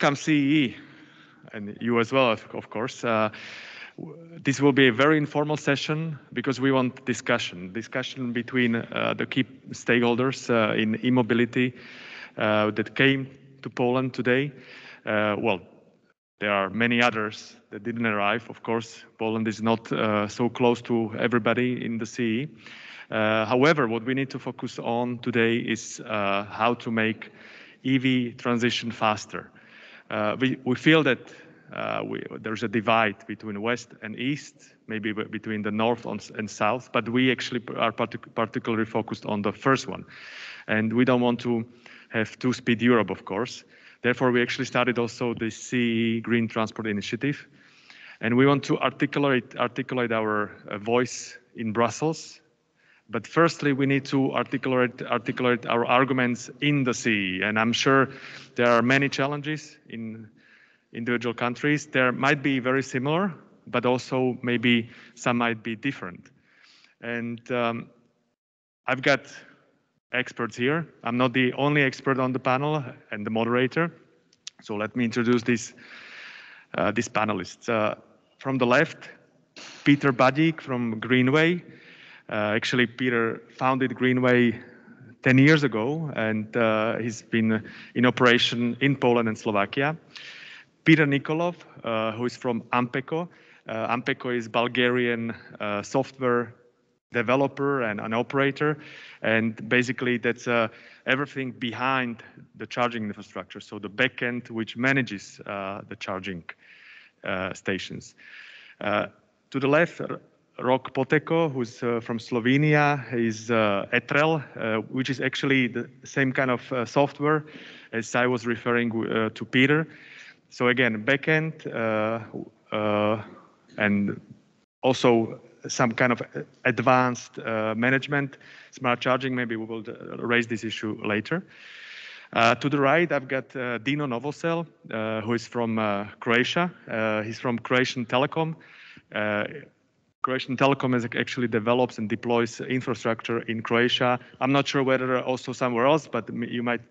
Welcome CEE, and you as well, of course. This will be a very informal session because we want discussion between the key stakeholders in e-mobility that came to Poland today. Well, there are many others that didn't arrive. Of course, Poland is not so close to everybody in the CE. However, what we need to focus on today is how to make EV transition faster. We feel that there's a divide between West and East, maybe between the North and South, but we actually are particularly focused on the first one. And we don't want to have two-speed Europe, of course. Therefore, we actually started also the CE Green Transport Initiative. And we want to articulate our voice in Brussels. But firstly, we need to articulate our arguments in the CE. And I'm sure there are many challenges in individual countries. There might be very similar, but also maybe some might be different. And I've got experts here. I'm not the only expert on the panel and the moderator. So let me introduce these panelists. From the left, Peter Badík from Greenway. Actually, Peter founded Greenway 10 years ago, and he's been in operation in Poland and Slovakia. Peter Nikolov, who is from Ampeco. Ampeco is Bulgarian software developer and an operator, and basically that's everything behind the charging infrastructure, so the backend which manages the charging stations. To the left, Rok Poteko, who's from Slovenia, is Etrel, which is actually the same kind of software as I was referring to Peter. So again, backend and also some kind of advanced management, smart charging. Maybe we will raise this issue later. To the right, I've got Dino Novosel, who is from Croatia. He's from Croatian Telecom. Croatian Telecom actually develops and deploys infrastructure in Croatia. I'm not sure whether also somewhere else, but you might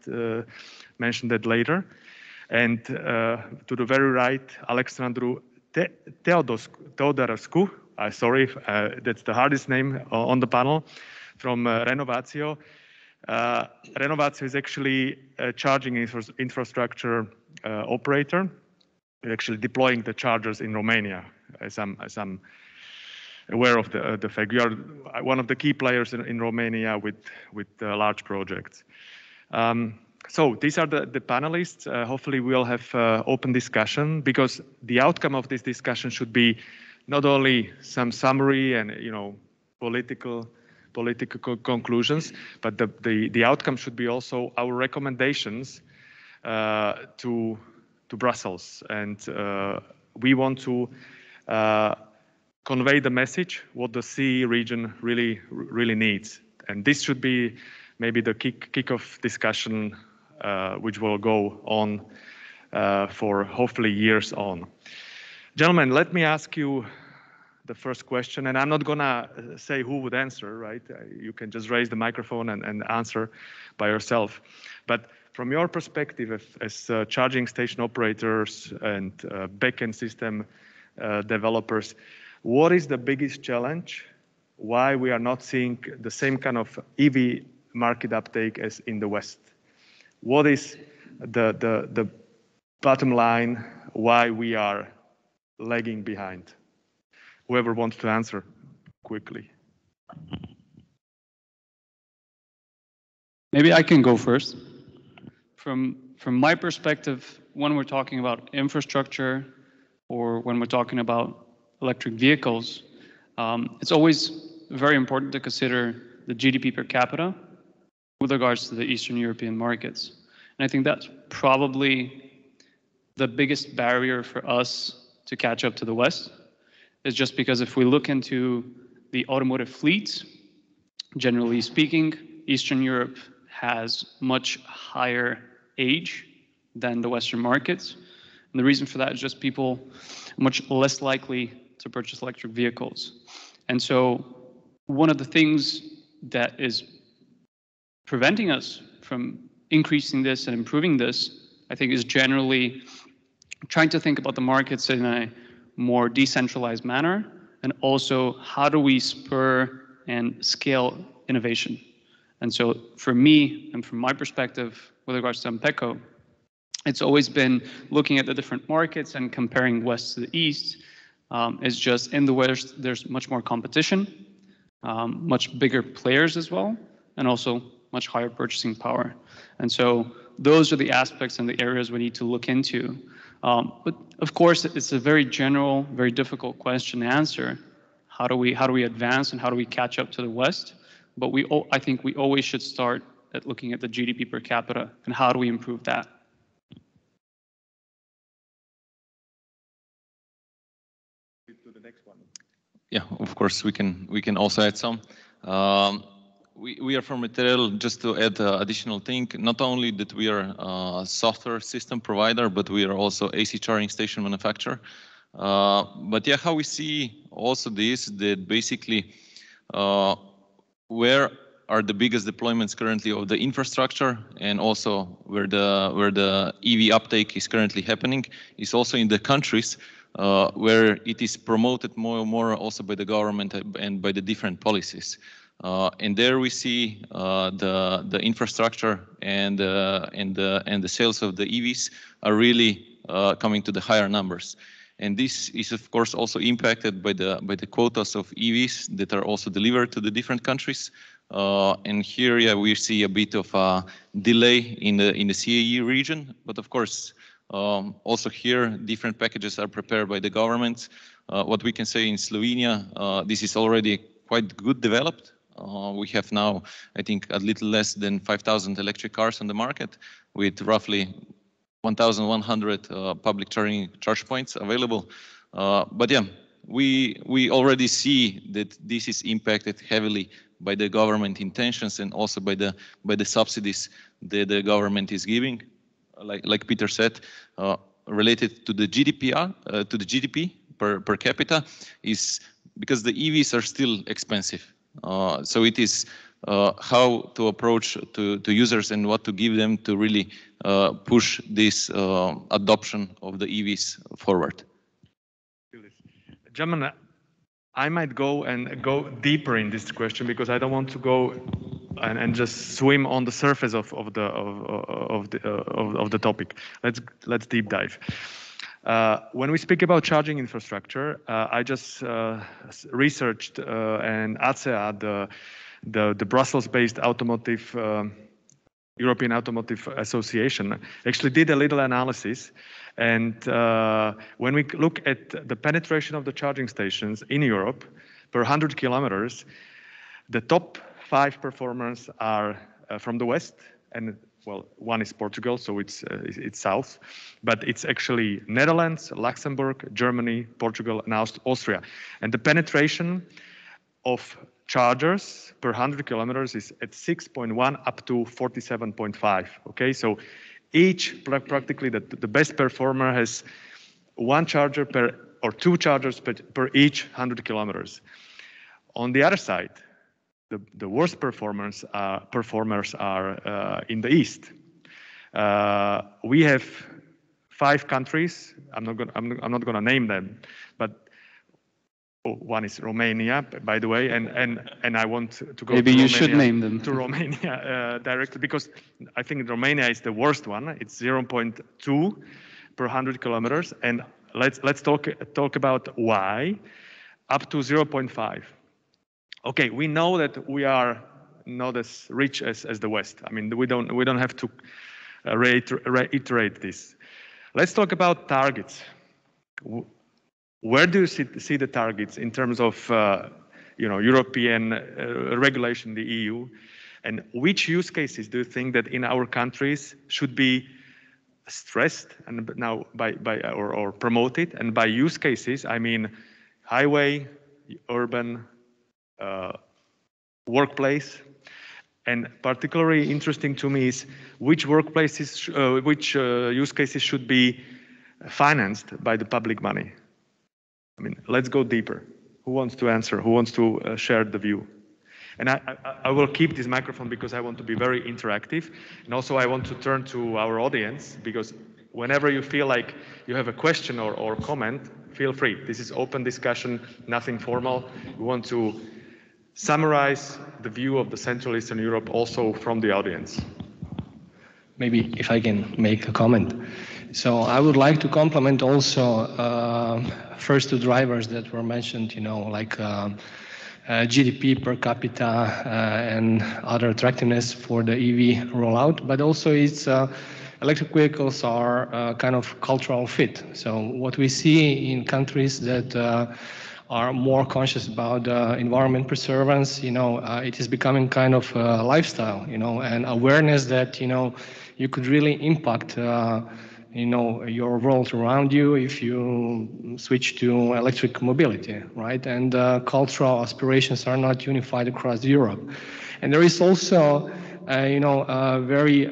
mention that later. And to the very right, Alexandru Teodorescu, sorry, that's the hardest name on the panel, from Renovatio. Renovatio is actually a charging infrastructure operator, actually deploying the chargers in Romania, as I'm aware of the fact. We are one of the key players in Romania with large projects. So these are the panelists. Hopefully we'll have open discussion, because the outcome of this discussion should be not only some summary and political conclusions, but the outcome should be also our recommendations to Brussels. And we want to convey the message what the CE region really needs. And this should be maybe the kick-off discussion which will go on for hopefully years on. Gentlemen, let me ask you the first question, and I'm not gonna say who would answer, right? You can just raise the microphone and answer by yourself. But from your perspective as charging station operators and backend system developers, what is the biggest challenge? Why we are not seeing the same kind of EV market uptake as in the West? What is the bottom line why we are lagging behind? Whoever wants to answer quickly. Maybe I can go first. From my perspective, when we're talking about infrastructure or when we're talking about electric vehicles, it's always very important to consider the GDP per capita with regards to the Eastern European markets. And I think that's probably the biggest barrier for us to catch up to the West, is just because if we look into the automotive fleets, generally speaking, Eastern Europe has much higher age than the Western markets. And the reason for that is just people are much less likely to purchase electric vehicles. And so one of the things that is preventing us from increasing this and improving this I think is generally trying to think about the markets in a more decentralized manner, and also how do we spur and scale innovation. And so for me, and from my perspective, with regards to Ampeco, it's always been looking at the different markets and comparing west to the east. It's just in the west, there's much more competition, much bigger players as well, and also much higher purchasing power. And so those are the aspects and the areas we need to look into. But of course, it's a very general, very difficult question to answer. How do we advance and how do we catch up to the West? But I think we always should start at looking at the GDP per capita and how do we improve that. To the next one. Yeah, of course we can also add some. We are from Material, just to add additional thing, not only that we are a software system provider, but we are also AC charging station manufacturer. But yeah, how we see also this, that basically where are the biggest deployments currently of the infrastructure, and also where the EV uptake is currently happening is also in the countries where it is promoted more and more also by the government and by the different policies. And there we see the infrastructure and the sales of the EVs are really coming to the higher numbers. And this is of course also impacted by the quotas of EVs that are also delivered to the different countries. And here, yeah, we see a bit of a delay in the CAE region, but of course, also here, different packages are prepared by the government. What we can say in Slovenia, this is already quite good developed. We have now, I think, a little less than 5,000 electric cars on the market, with roughly 1,100 public charge points available. But yeah, we already see that this is impacted heavily by the government intentions and also by the subsidies that the government is giving. Like Peter said, related to the GDP per capita, is because the EVs are still expensive. So it is how to approach to users and what to give them to really push this adoption of the EVs forward. German, I might go deeper in this question because I don't want to go and just swim on the surface of the topic. Let's deep dive. When we speak about charging infrastructure, I just researched and ACEA, the Brussels-based European Automotive Association, actually did a little analysis. And when we look at the penetration of the charging stations in Europe per 100 kilometers, the top 5 performers are from the West, and well, one is Portugal, so it's south, but it's actually Netherlands, Luxembourg, Germany, Portugal, and Austria. And the penetration of chargers per 100 kilometers is at 6.1 up to 47.5. Okay, so each practically the best performer has one charger or 2 chargers per each 100 kilometers. On the other side, the worst performers are in the east. We have 5 countries. I'm not gonna name them, but one is Romania, by the way, and I want to go. Maybe to you Romania, should name them to Romania directly, because I think Romania is the worst one. It's 0.2 per 100 kilometers, and let's talk about why up to 0.5. Okay, we know that we are not as rich as the West. I mean, we don't have to reiterate this. Let's talk about targets. Where do you see the targets in terms of European regulation, the EU, and which use cases do you think that in our countries should be stressed and now or promoted? And by use cases, I mean highway, urban, workplace, and particularly interesting to me is which workplaces, which use cases should be financed by the public money. I mean, let's go deeper. Who wants to answer? Who wants to share the view? And I will keep this microphone because I want to be very interactive. And also I want to turn to our audience, because whenever you feel like you have a question or comment, feel free. This is open discussion, nothing formal. We want to summarize the view of the Central Eastern Europe also from the audience. Maybe if I can make a comment. So I would like to compliment also first two drivers that were mentioned, like GDP per capita and other attractiveness for the EV rollout, but also it's electric vehicles are kind of cultural fit. So what we see in countries that are more conscious about environment preservance, it is becoming kind of a lifestyle, and awareness that, you could really impact, your world around you if you switch to electric mobility, right? And cultural aspirations are not unified across Europe. And there is also a very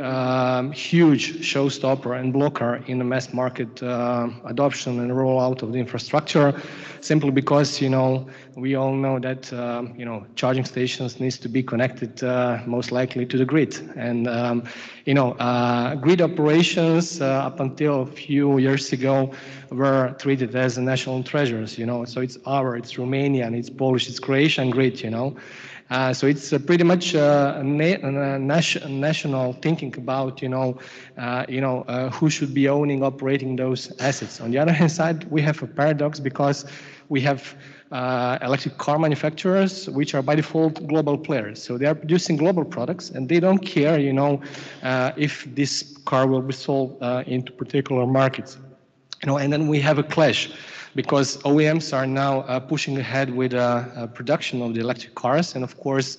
huge showstopper and blocker in the mass market adoption and rollout of the infrastructure, simply because, we all know that, charging stations needs to be connected most likely to the grid. And, grid operations up until a few years ago were treated as national treasures, so it's Romanian, it's Polish, it's Croatian grid, so it's pretty much national thinking about, who should be owning, operating those assets. On the other hand side, we have a paradox because we have electric car manufacturers, which are by default global players. So they are producing global products, and they don't care, if this car will be sold into particular markets. And then we have a clash, because OEMs are now pushing ahead with production of the electric cars, and of course,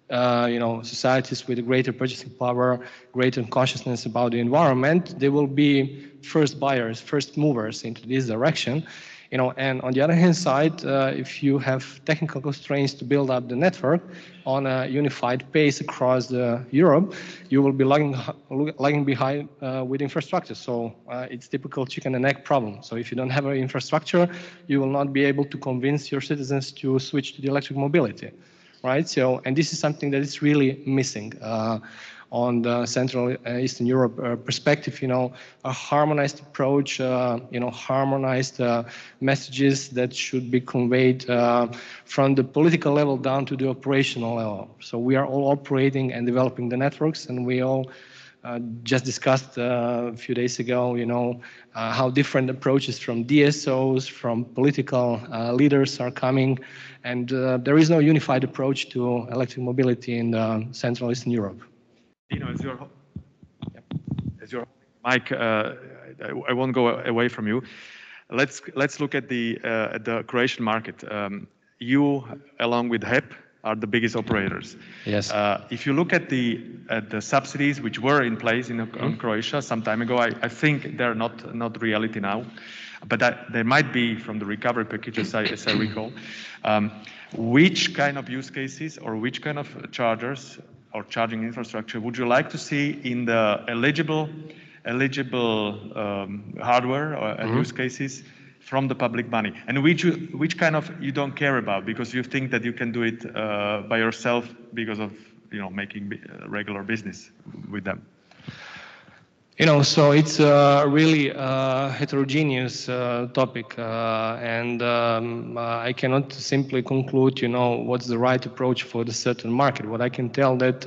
societies with greater purchasing power, greater consciousness about the environment, they will be first buyers, first movers into this direction. And on the other hand side, if you have technical constraints to build up the network on a unified pace across Europe, you will be lagging behind with infrastructure. So it's typical chicken and egg problem. So if you don't have an infrastructure, you will not be able to convince your citizens to switch to the electric mobility, right? So, and this is something that is really missing on the Central Eastern Europe perspective, a harmonized approach, harmonized messages that should be conveyed from the political level down to the operational level. So we are all operating and developing the networks, and we all just discussed a few days ago, how different approaches from DSOs, from political leaders are coming, and there is no unified approach to electric mobility in Central Eastern Europe. As your Mike, I won't go away from you. Let's look at the Croatian market. You, along with HEP, are the biggest operators. Yes. If you look at the subsidies which were in place in Croatia some time ago, I think they're not reality now, but they might be from the recovery package, as I recall. Which kind of use cases or which kind of chargers or charging infrastructure would you like to see in the eligible hardware and use cases from the public money, and which kind of you don't care about because you think that you can do it by yourself because of making regular business with them? So it's a really heterogeneous topic, and I cannot simply conclude, what's the right approach for the certain market. What I can tell that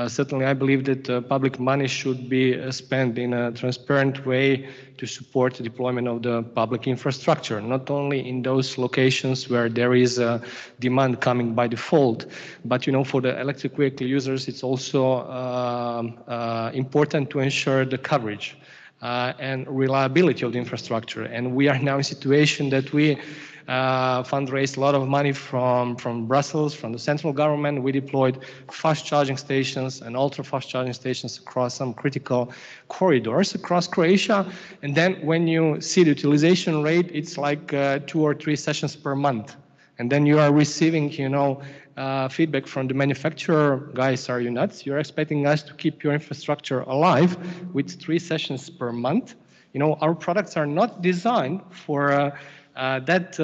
certainly I believe that public money should be spent in a transparent way to support the deployment of the public infrastructure, not only in those locations where there is a demand coming by default, but for the electric vehicle users, it's also important to ensure the coverage and reliability of the infrastructure. And we are now in a situation that we fundraised a lot of money from Brussels, from the central government. We deployed fast charging stations and ultra fast charging stations across some critical corridors across Croatia. And then when you see the utilization rate, it's like 2 or 3 sessions per month. And then you are receiving, feedback from the manufacturer, guys, are you nuts? You're expecting us to keep your infrastructure alive with 3 sessions per month? Our products are not designed for that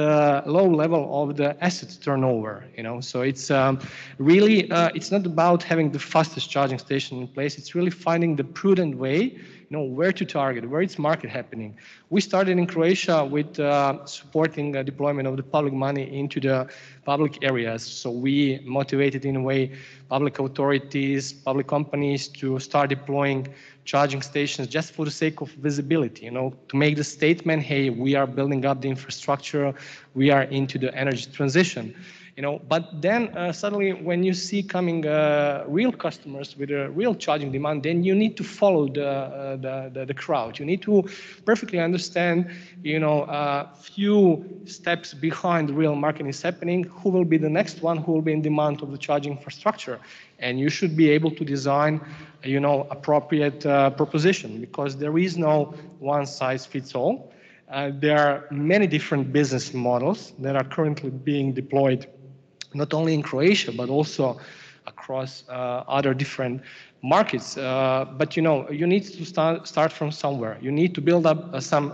low level of the asset turnover. So it's really it's not about having the fastest charging station in place. It's really finding the prudent way, where to target, where it's market happening. We started in Croatia with supporting deployment of the public money into the public areas. So we motivated in a way public authorities, public companies to start deploying charging stations just for the sake of visibility, to make the statement, hey, we are building up the infrastructure, we are into the energy transition. But then suddenly when you see coming real customers with a real charging demand, then you need to follow the crowd. You need to perfectly understand, few steps behind the real market is happening, who will be the next one who will be in demand of the charging infrastructure. And you should be able to design, appropriate proposition, because there is no one size fits all. There are many different business models that are currently being deployed not only in Croatia, but also across other different markets. But you need to start from somewhere. You need to build up some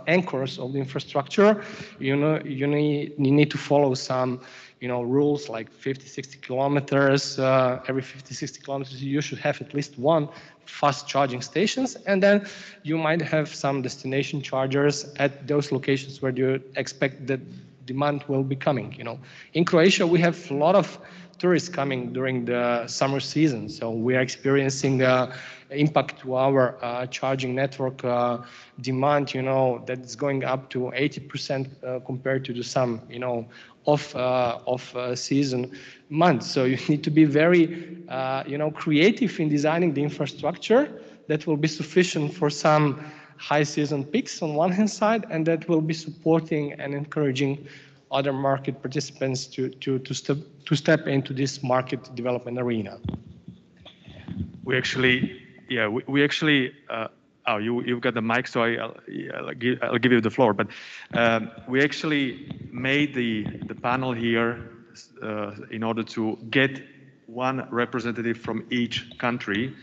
anchors of the infrastructure. You need to follow some rules like 50, 60 kilometers. Every 50, 60 kilometers, you should have at least one fast charging stations, and then you might have some destination chargers at those locations where you expect that demand will be coming. In Croatia, we have a lot of tourists coming during the summer season, so we are experiencing the impact to our charging network demand, that is going up to 80% compared to some, off-season months. So you need to be very, creative in designing the infrastructure that will be sufficient for some high season peaks on one hand side, and that will be supporting and encouraging other market participants to step into this market development arena. We actually, you've got the mic, so I'll give you the floor. But we actually made the panel here in order to get one representative from each country.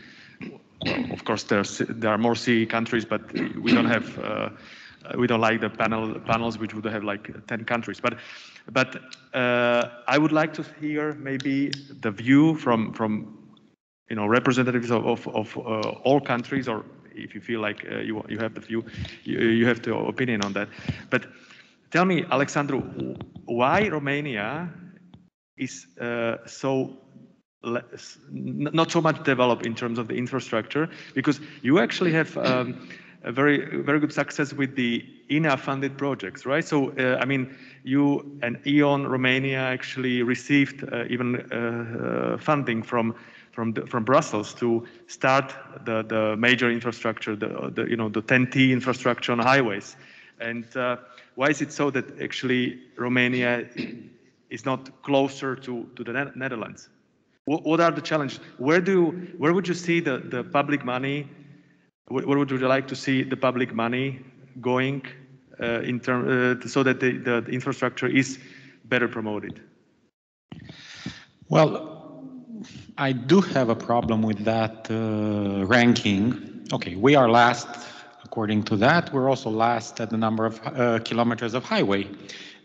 Of course, there are more CE countries, but we don't have. We don't like the panels which would have like 10 countries. But I would like to hear maybe the view from representatives of all countries, or if you feel like you have the view, you have the opinion on that. But tell me, Alexandru, why Romania is not so much developed in terms of the infrastructure? Because you actually have a very, very good success with the INA-funded projects, right? So, I mean, you and E.ON Romania actually received even funding from Brussels to start the major infrastructure, the 10T infrastructure on highways. And why is it so that actually Romania is not closer to the Netherlands? What are the challenges? Where would you see the public money? Where would you like to see the public money going so that the infrastructure is better promoted? Well, I do have a problem with that ranking. Okay, we are last according to that. We're also last at the number of kilometers of highway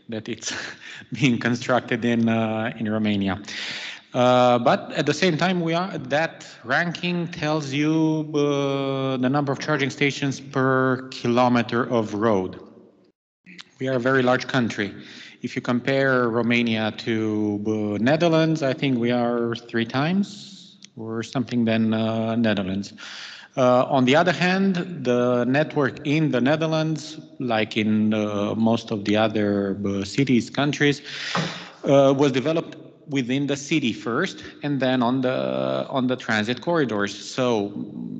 that it's being constructed in Romania. But at the same time, that ranking tells you the number of charging stations per kilometer of road. We are a very large country. If you compare Romania to Netherlands, I think we are 3 times or something than Netherlands. On the other hand, the network in the Netherlands, like in most of the other cities, countries, was developed within the city first, and then on the transit corridors. So,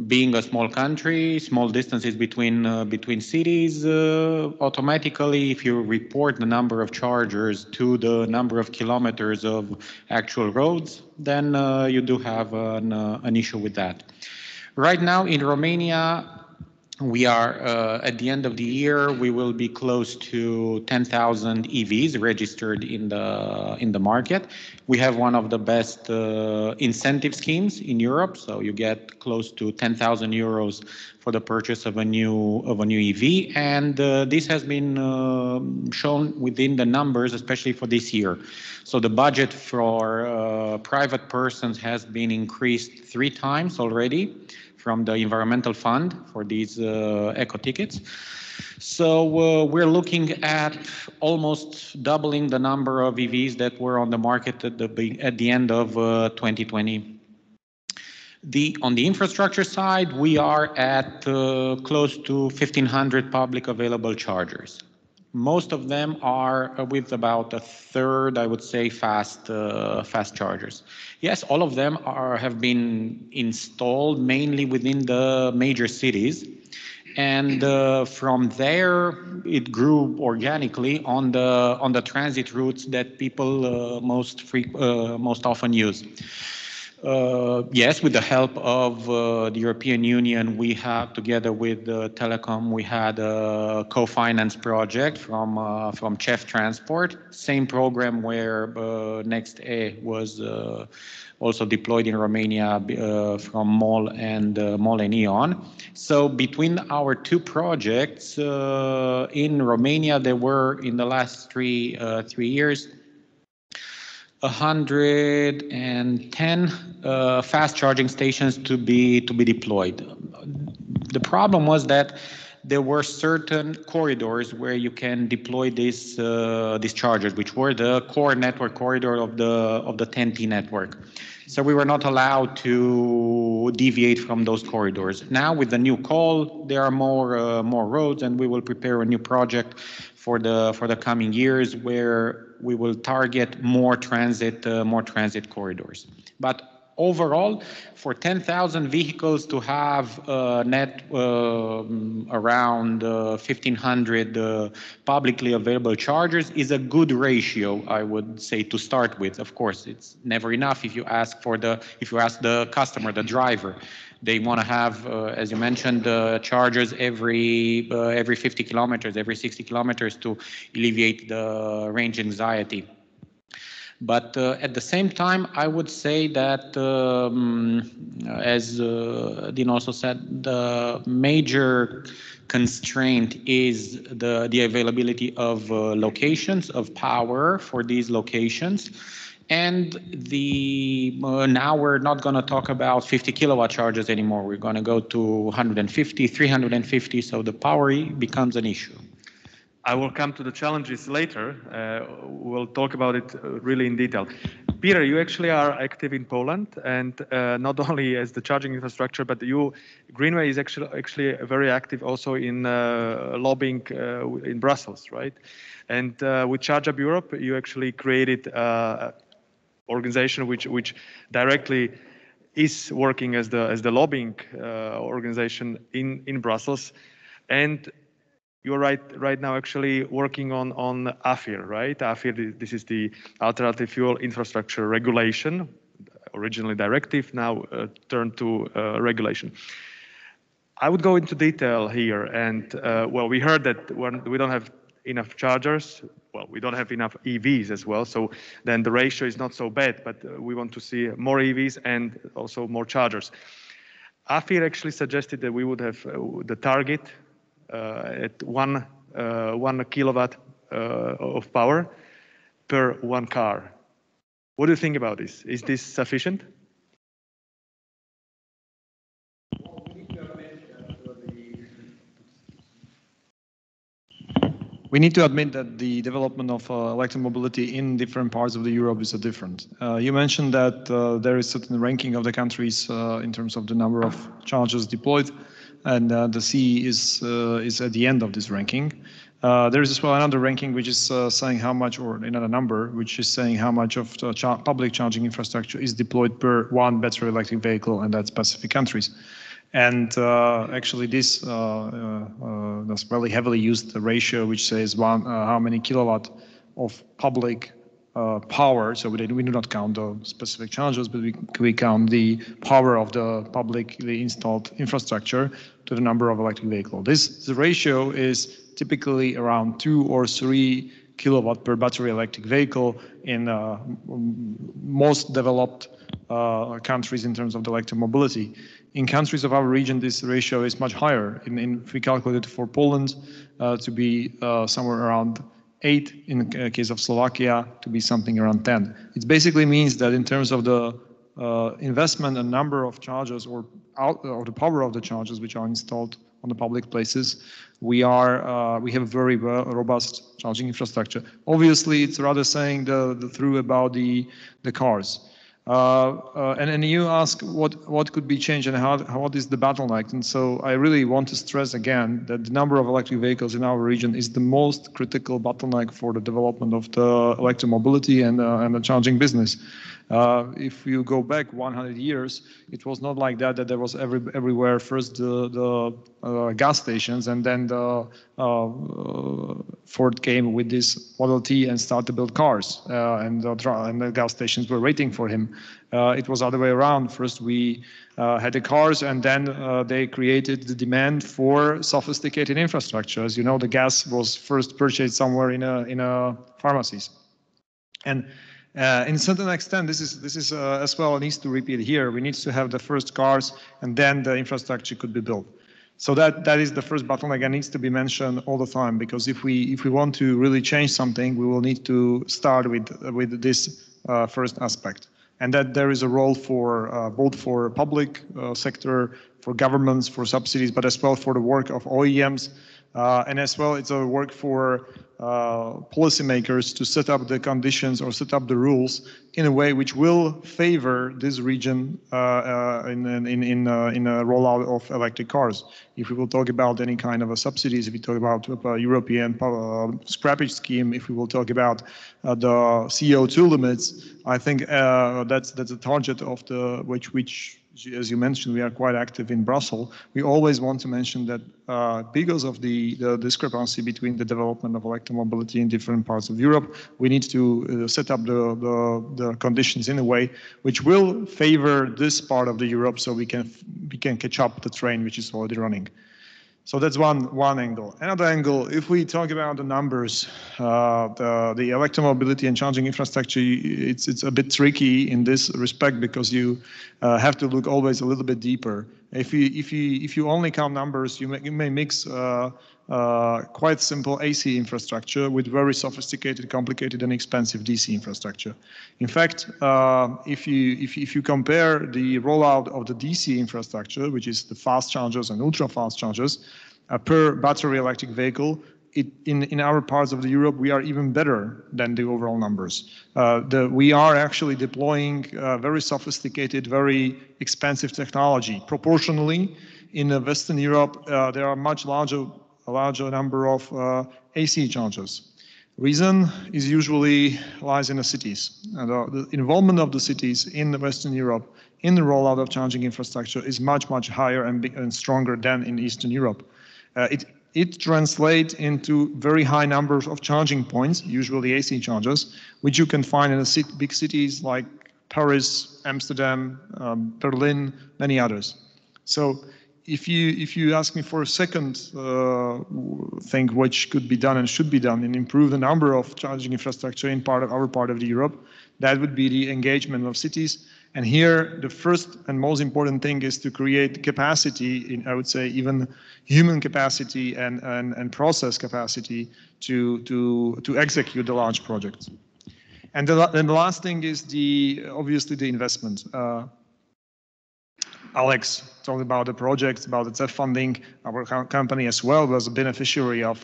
being a small country, small distances between cities, automatically, if you report the number of chargers to the number of kilometers of actual roads, then you do have an issue with that. Right now in Romania, We are at the end of the year, we will be close to 10,000 EVs registered in the market. We have one of the best incentive schemes in Europe, so you get close to 10,000 euros for the purchase of a new EV, and this has been shown within the numbers, especially for this year. So the budget for private persons has been increased 3 times already from the environmental fund for these eco tickets. So we're looking at almost doubling the number of EVs that were on the market at the end of 2020. On the infrastructure side, we are at close to 1,500 public available chargers. Most of them are with about a third, I would say, fast chargers. Yes, all of them have been installed mainly within the major cities, and from there it grew organically on the transit routes that people most often use. Yes, with the help of the European Union, we have, together with Telecom, we had a co-finance project from CEF Transport, same program where Next-E was also deployed in Romania from MOL and E.ON. So between our 2 projects in Romania, there were in the last 3 years 110 fast charging stations to be deployed. The problem was that there were certain corridors where you can deploy these chargers, which were the core network corridor of the 10T network. So we were not allowed to deviate from those corridors. Now with the new call, there are more roads, and we will prepare a new project for the coming years where we will target more transit corridors. But overall, for 10,000 vehicles to have around 1,500 publicly available chargers is a good ratio, I would say, to start with. Of course, it's never enough if you ask the customer, the driver. They want to have, as you mentioned, chargers every 50 kilometers, every 60 kilometers to alleviate the range anxiety. But at the same time, I would say that, as Dean also said, the major constraint is the availability of locations, of power for these locations. And now we're not going to talk about 50 kilowatt chargers anymore. We're going to go to 150, 350, so the power becomes an issue. I will come to the challenges later. We'll talk about it really in detail. Peter, you actually are active in Poland, and not only as the charging infrastructure, but Greenway is actually very active also in lobbying in Brussels, right? And with Charge Up Europe, you actually created organization which directly is working as the lobbying organization in Brussels, and you're right now actually working on AFIR, right? AFIR, this is the Alternative Fuel Infrastructure Regulation, originally directive, now turned to regulation. I would go into detail here, and well, we heard that when we don't have enough chargers, well, we don't have enough EVs as well, so then the ratio is not so bad, but we want to see more EVs and also more chargers. AFIR actually suggested that we would have the target at 1 kilowatt of power per 1 car. What do you think about this? Is this sufficient? We need to admit that the development of electric mobility in different parts of Europe is different. You mentioned that there is certain ranking of the countries in terms of the number of chargers deployed, and the CE is at the end of this ranking. There is as well another ranking which is saying how much, or another number, which is saying how much of the public charging infrastructure is deployed per 1 battery electric vehicle, and that's specific countries. And actually this that's really heavily used ratio, which says how many kilowatt of public power. So we do not count the specific chargers, but we count the power of the publicly installed infrastructure to the number of electric vehicles. The ratio is typically around 2 or 3 kilowatt per battery electric vehicle in most developed countries in terms of the electromobility. In countries of our region, this ratio is much higher. If we calculate it for Poland to be somewhere around 8, in the case of Slovakia to be something around 10. It basically means that in terms of the investment and number of chargers or the power of the chargers which are installed on the public places, we have a very robust charging infrastructure. Obviously, it's rather saying the truth about the cars. And you ask what could be changed and what is the bottleneck. And so I really want to stress again that the number of electric vehicles in our region is the most critical bottleneck for the development of the electromobility and the charging business. If you go back 100 years, it was not like that there was everywhere first the gas stations, and then the Ford came with this Model T and started to build cars, and the gas stations were waiting for him. It was the other way around. First we had the cars, and then they created the demand for sophisticated infrastructure. As you know, the gas was first purchased somewhere in a pharmacies. And in a certain extent, this is as well needs to repeat here. We need to have the first cars, and then the infrastructure could be built. So that is the first bottleneck and needs to be mentioned all the time, because if we want to really change something, we will need to start with this first aspect, and that there is a role for both for public sector, for governments, for subsidies, but as well for the work of OEMs, and as well it's a work for policymakers to set up the conditions or set up the rules in a way which will favor this region in a rollout of electric cars. If we will talk about any kind of a subsidies, if we talk about a European scrappage scheme, if we will talk about the CO2 limits, I think that's a target of the which as you mentioned, we are quite active in Brussels. We always want to mention that because of the discrepancy between the development of electromobility in different parts of Europe, we need to set up the conditions in a way which will favor this part of the Europe, so we can catch up the train which is already running. So that's one angle. Another angle, if we talk about the numbers, the electromobility and charging infrastructure, it's a bit tricky in this respect, because you have to look always a little bit deeper. If you only count numbers, you may mix quite simple AC infrastructure with very sophisticated, complicated, and expensive DC infrastructure. In fact, if you compare the rollout of the DC infrastructure, which is the fast chargers and ultra fast chargers, per battery electric vehicle, in our parts of Europe, we are even better than the overall numbers. We are actually deploying very sophisticated, very expensive technology. Proportionally, in Western Europe, there are much larger number of AC chargers. Reason is usually lies in the cities. The involvement of the cities in Western Europe in the rollout of charging infrastructure is much higher and stronger than in Eastern Europe. It translates into very high numbers of charging points, usually AC chargers, which you can find in big cities like Paris, Amsterdam, Berlin, many others. So if you ask me for a second thing which could be done and should be done and improve the number of charging infrastructure in our part of Europe, that would be the engagement of cities. And here, the first and most important thing is to create capacity, in, I would say, even human capacity and process capacity to execute the large projects. And the last thing is obviously the investment. Alex talked about the projects, about the CEF funding. Our company as well was a beneficiary of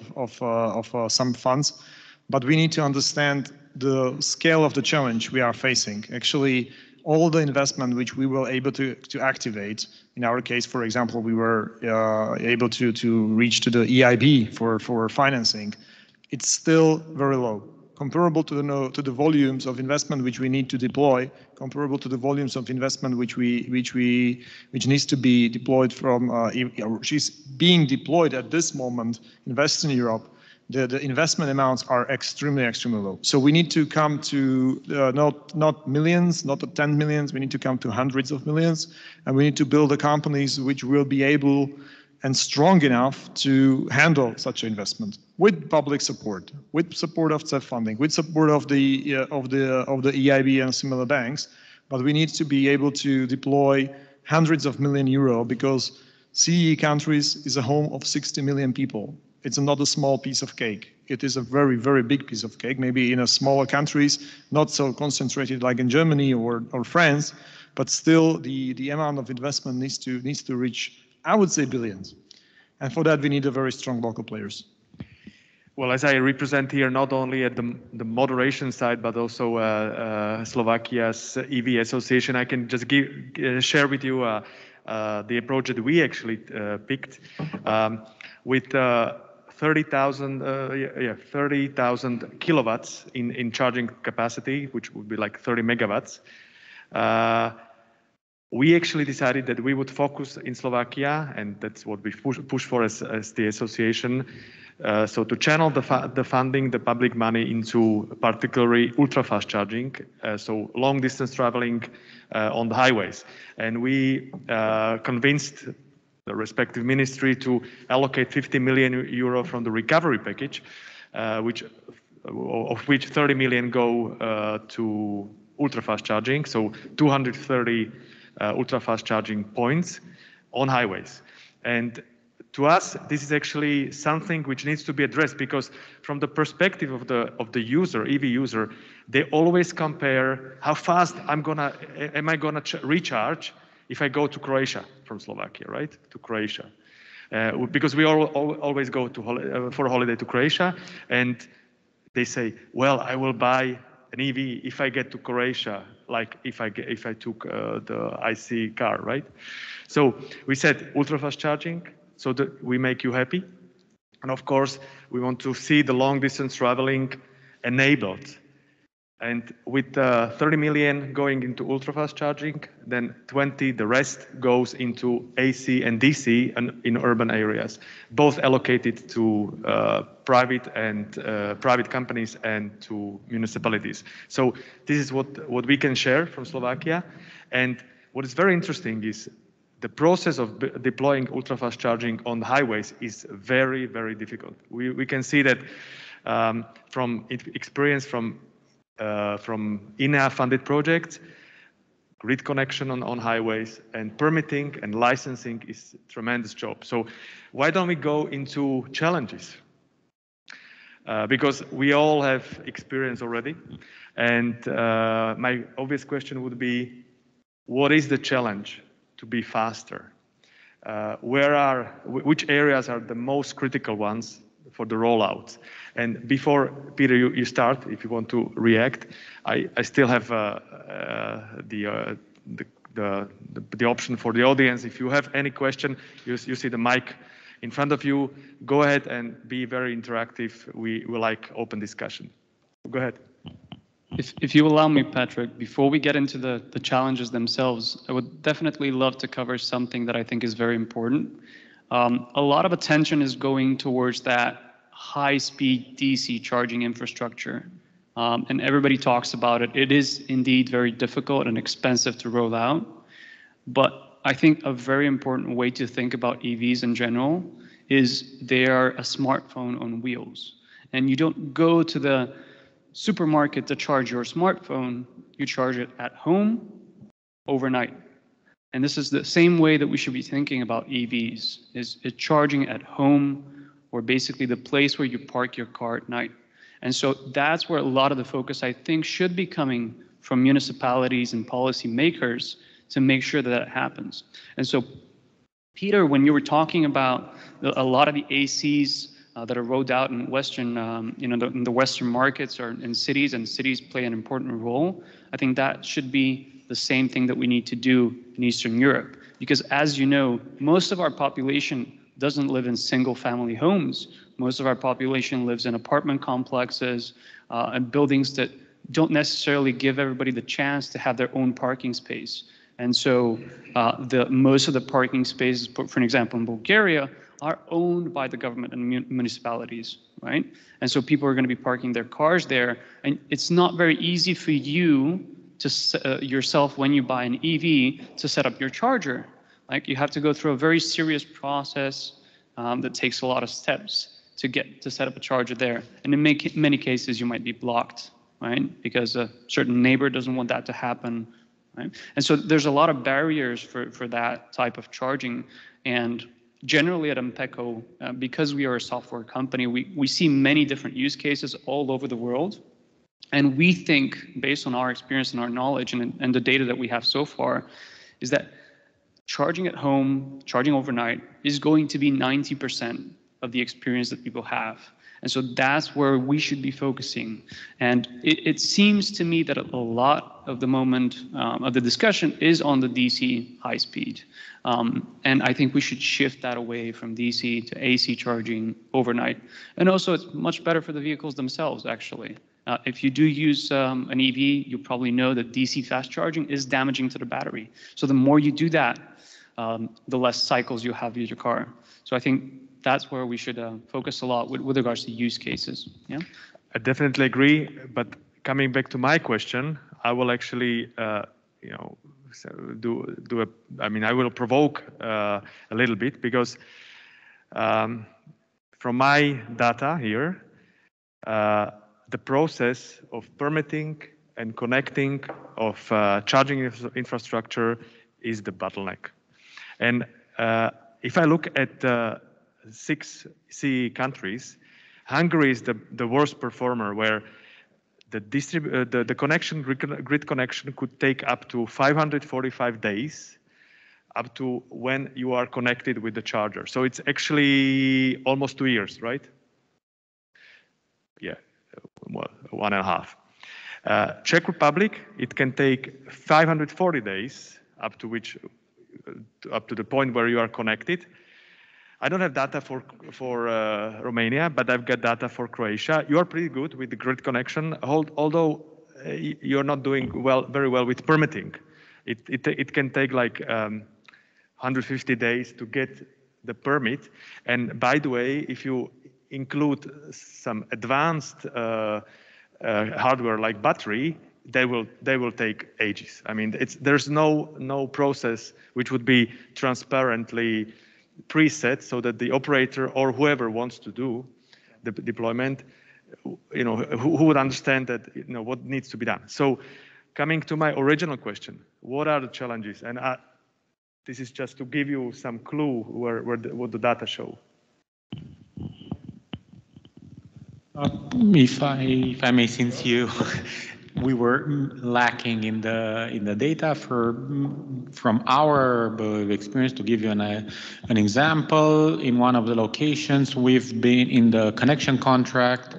some funds, but we need to understand the scale of the challenge we are facing. Actually, all the investment which we were able to activate, in our case, for example, we were able to reach to the EIB for financing, it's still very low. Comparable to the volumes of investment which we need to deploy, comparable to the volumes of investment which needs to be deployed from, which is being deployed at this moment in Western Europe, the investment amounts are extremely low. So we need to come to not millions, not 10 millions, we need to come to hundreds of millions, and we need to build the companies which will be able and strong enough to handle such an investment with public support, with support of CEF funding, with support of the EIB and similar banks. But we need to be able to deploy hundreds of million euro, because CEE countries is a home of 60 million people. It's not a small piece of cake. It is a very big piece of cake. Maybe in a smaller countries, not so concentrated like in Germany or France, but still the amount of investment needs to reach, I would say, billions. And for that, we need a very strong local players. Well, as I represent here, not only at the moderation side, but also Slovakia's EV Association, I can just share with you the approach that we actually picked with 30,000 kilowatts in charging capacity, which would be like 30 megawatts. We actually decided that we would focus in Slovakia, and that's what we push for as the association. So to channel the funding, the public money into particularly ultra-fast charging, so long distance traveling on the highways. And we convinced the respective ministry to allocate 50 million euro from the recovery package, of which 30 million go to ultra-fast charging, so 230 ultra-fast charging points on highways. And to us, this is actually something which needs to be addressed, because from the perspective of the user, EV user, they always compare how fast am I gonna recharge if I go to Croatia from Slovakia, right? To Croatia, because we always go for a holiday to Croatia, and they say, well, I will buy an EV if I get to Croatia, like if I took the IC car, right? So we said ultra-fast charging, so that we make you happy. And of course, we want to see the long distance traveling enabled. And with 30 million going into ultra-fast charging, then the rest goes into AC and DC in urban areas, both allocated to private companies and to municipalities. So this is what we can share from Slovakia. And what is very interesting is the process of deploying ultra-fast charging on the highways is very difficult. We can see that from experience from INEA-funded projects, grid connection on highways, and permitting and licensing is a tremendous job. So why don't we go into challenges? Because we all have experience already. And my obvious question would be, what is the challenge to be faster? Which areas are the most critical ones for the rollout? And before, Peter, you start, if you want to react, I still have the option for the audience. If you have any question, you see the mic in front of you, go ahead and be very interactive. We like open discussion. Go ahead. If you allow me, Patrick, before we get into the challenges themselves, I would definitely love to cover something that I think is very important. A lot of attention is going towards that high-speed DC charging infrastructure, and everybody talks about it. It is indeed very difficult and expensive to roll out, but I think a very important way to think about EVs in general is they are a smartphone on wheels, and you don't go to the supermarket to charge your smartphone, you charge it at home overnight. And this is the same way that we should be thinking about EVs, is charging at home, or basically the place where you park your car at night. And so that's where a lot of the focus, I think, should be coming from municipalities and policymakers to make sure that that happens. And so, Peter, when you were talking about a lot of the ACs that are rolled out in Western, in the Western markets or in cities, and cities play an important role, I think that should be the same thing that we need to do in Eastern Europe. Because as you know, most of our population doesn't live in single family homes. Most of our population lives in apartment complexes and buildings that don't necessarily give everybody the chance to have their own parking space. And so most of the parking spaces, for example, in Bulgaria, are owned by the government and municipalities, right? And so people are going to be parking their cars there, and it's not very easy for you to yourself, when you buy an EV, to set up your charger. Like, you have to go through a very serious process that takes a lot of steps to set up a charger there. And in many cases, you might be blocked, right? Because a certain neighbor doesn't want that to happen, right? And so there's a lot of barriers for that type of charging. And generally at Ampeco, because we are a software company, we see many different use cases all over the world. And we think, based on our experience and our knowledge and the data that we have so far, is that charging at home, charging overnight, is going to be 90% of the experience that people have. And so that's where we should be focusing. And it seems to me that a lot of the moment of the discussion is on the DC high speed. And I think we should shift that away from DC to AC charging overnight. And also, it's much better for the vehicles themselves, actually. If you do use an EV, you probably know that DC fast charging is damaging to the battery. So the more you do that, the less cycles you have with your car. So I think that's where we should focus a lot with regards to use cases. Yeah, I definitely agree. But coming back to my question, I will actually, I will provoke a little bit, because from my data here, the process of permitting and connecting of charging infrastructure is the bottleneck. And if I look at 6 CE countries, Hungary is the worst performer, where the connection, grid connection, could take up to 545 days, up to when you are connected with the charger. So it's actually almost 2 years, right? Yeah, well, 1.5. Czech Republic, it can take 540 days, up to the point where you are connected. I don't have data for Romania, but I've got data for Croatia. You are pretty good with the grid connection, although you're not doing very well with permitting. It can take like 150 days to get the permit. And by the way, if you include some advanced hardware like battery, they will take ages. I mean, there's no process which would be transparently preset, so that the operator or whoever wants to do the deployment, who would understand that, what needs to be done. So, coming to my original question, what are the challenges? And this is just to give you some clue what the data show. If I may, since we were lacking in the data from our experience, to give you an example, in one of the locations we've been in the connection contract,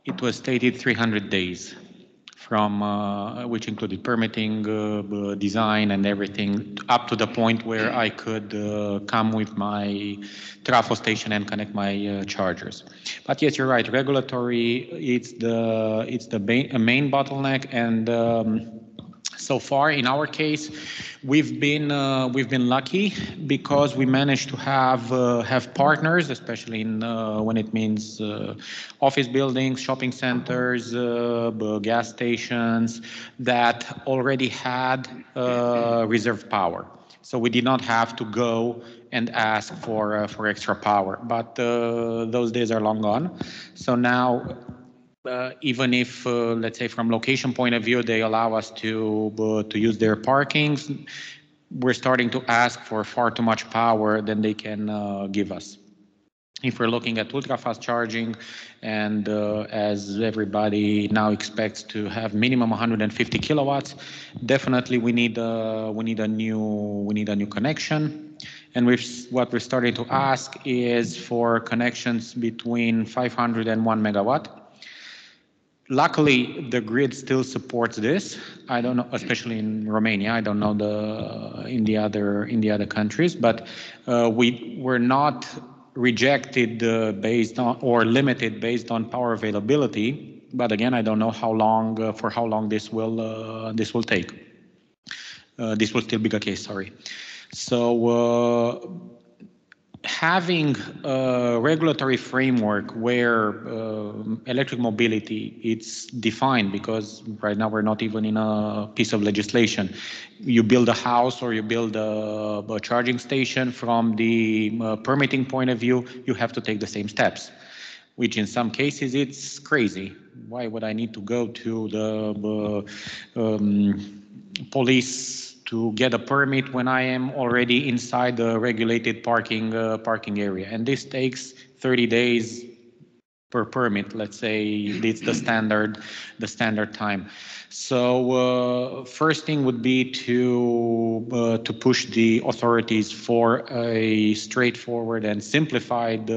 it was stated 300 days from which included permitting, design, and everything, up to the point where I could come with my trafo station and connect my chargers. But yes, you're right. Regulatory, it's the main bottleneck, and so far in our case, we've been lucky, because we managed to have partners, especially when it means office buildings, shopping centers, gas stations, that already had reserve power. So we did not have to go and ask for extra power. But those days are long gone. So now, even if, let's say, from location point of view, they allow us to use their parkings, we're starting to ask for far too much power than they can give us. If we're looking at ultra-fast charging, and as everybody now expects to have minimum 150 kilowatts, definitely we need a new connection. And what we're starting to ask is for connections between 500 and 1 megawatt. Luckily, the grid still supports this. I don't know, especially in Romania. I don't know in the other countries, but we're not rejected based on, or limited based on, power availability. But again, I don't know how long this will take. This will still be the case. Sorry. So having a regulatory framework where electric mobility it's defined, because right now we're not even in a piece of legislation. You build a house or you build a charging station, from the permitting point of view, you have to take the same steps, which in some cases it's crazy. Why would I need to go to the police to get a permit when I am already inside the regulated parking area? And this takes 30 days per permit. Let's say it's the standard time. So first thing would be to push the authorities for a straightforward and simplified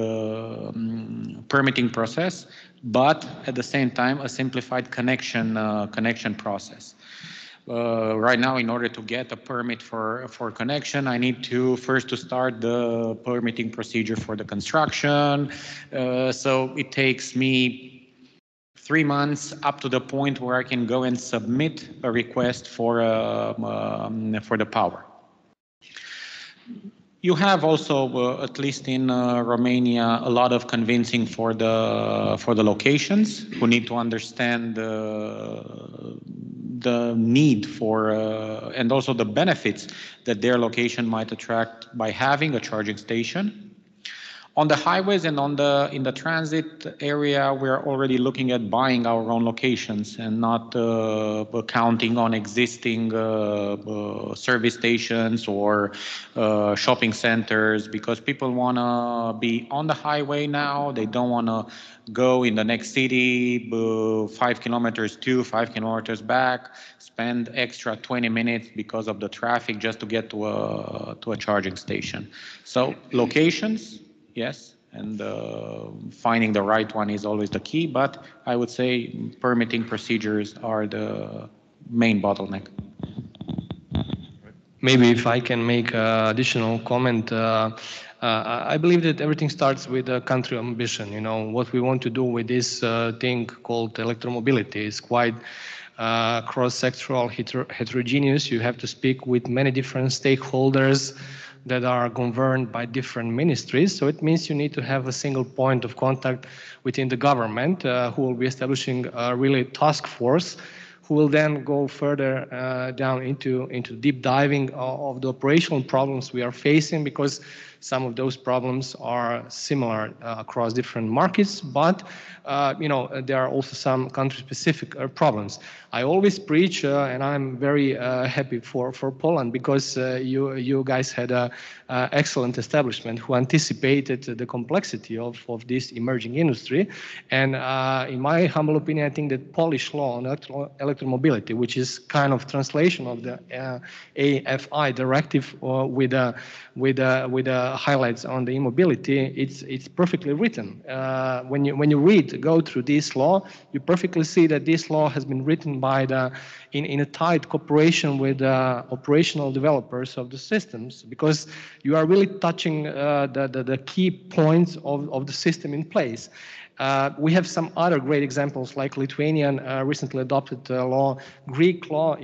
permitting process, but at the same time a simplified connection process. Right now, in order to get a permit for connection, I need to first start the permitting procedure for the construction. So it takes me 3 months up to the point where I can go and submit a request for the power. You have also, at least in Romania, a lot of convincing for the locations, who need to understand the need for and also the benefits that their location might attract by having a charging station. On the highways and in the transit area, we're already looking at buying our own locations and not counting on existing service stations or shopping centers, because people want to be on the highway now. They don't want to go in the next city, 5 kilometers to 5 kilometers back, spend extra 20 minutes because of the traffic just to get to a charging station. So locations, yes, and finding the right one is always the key, but I would say permitting procedures are the main bottleneck. Maybe if I can make an additional comment, I believe that everything starts with a country ambition. You know, what we want to do with this thing called electromobility is quite cross-sectoral, heterogeneous. You have to speak with many different stakeholders that are governed by different ministries. So it means you need to have a single point of contact within the government who will be establishing a really task force who will then go further down into deep diving of the operational problems we are facing, because some of those problems are similar across different markets, but there are also some country-specific problems. I always preach, and I'm very happy for Poland, because you guys had an excellent establishment who anticipated the complexity of this emerging industry. And in my humble opinion, I think that Polish law on electromobility, which is kind of translation of the AFI directive with highlights on the immobility, it's perfectly written. When you go through this law, you perfectly see that this law has been written by in a tight cooperation with operational developers of the systems, because you are really touching the key points of the system in place. We have some other great examples, like Lithuanian recently adopted law, Greek law,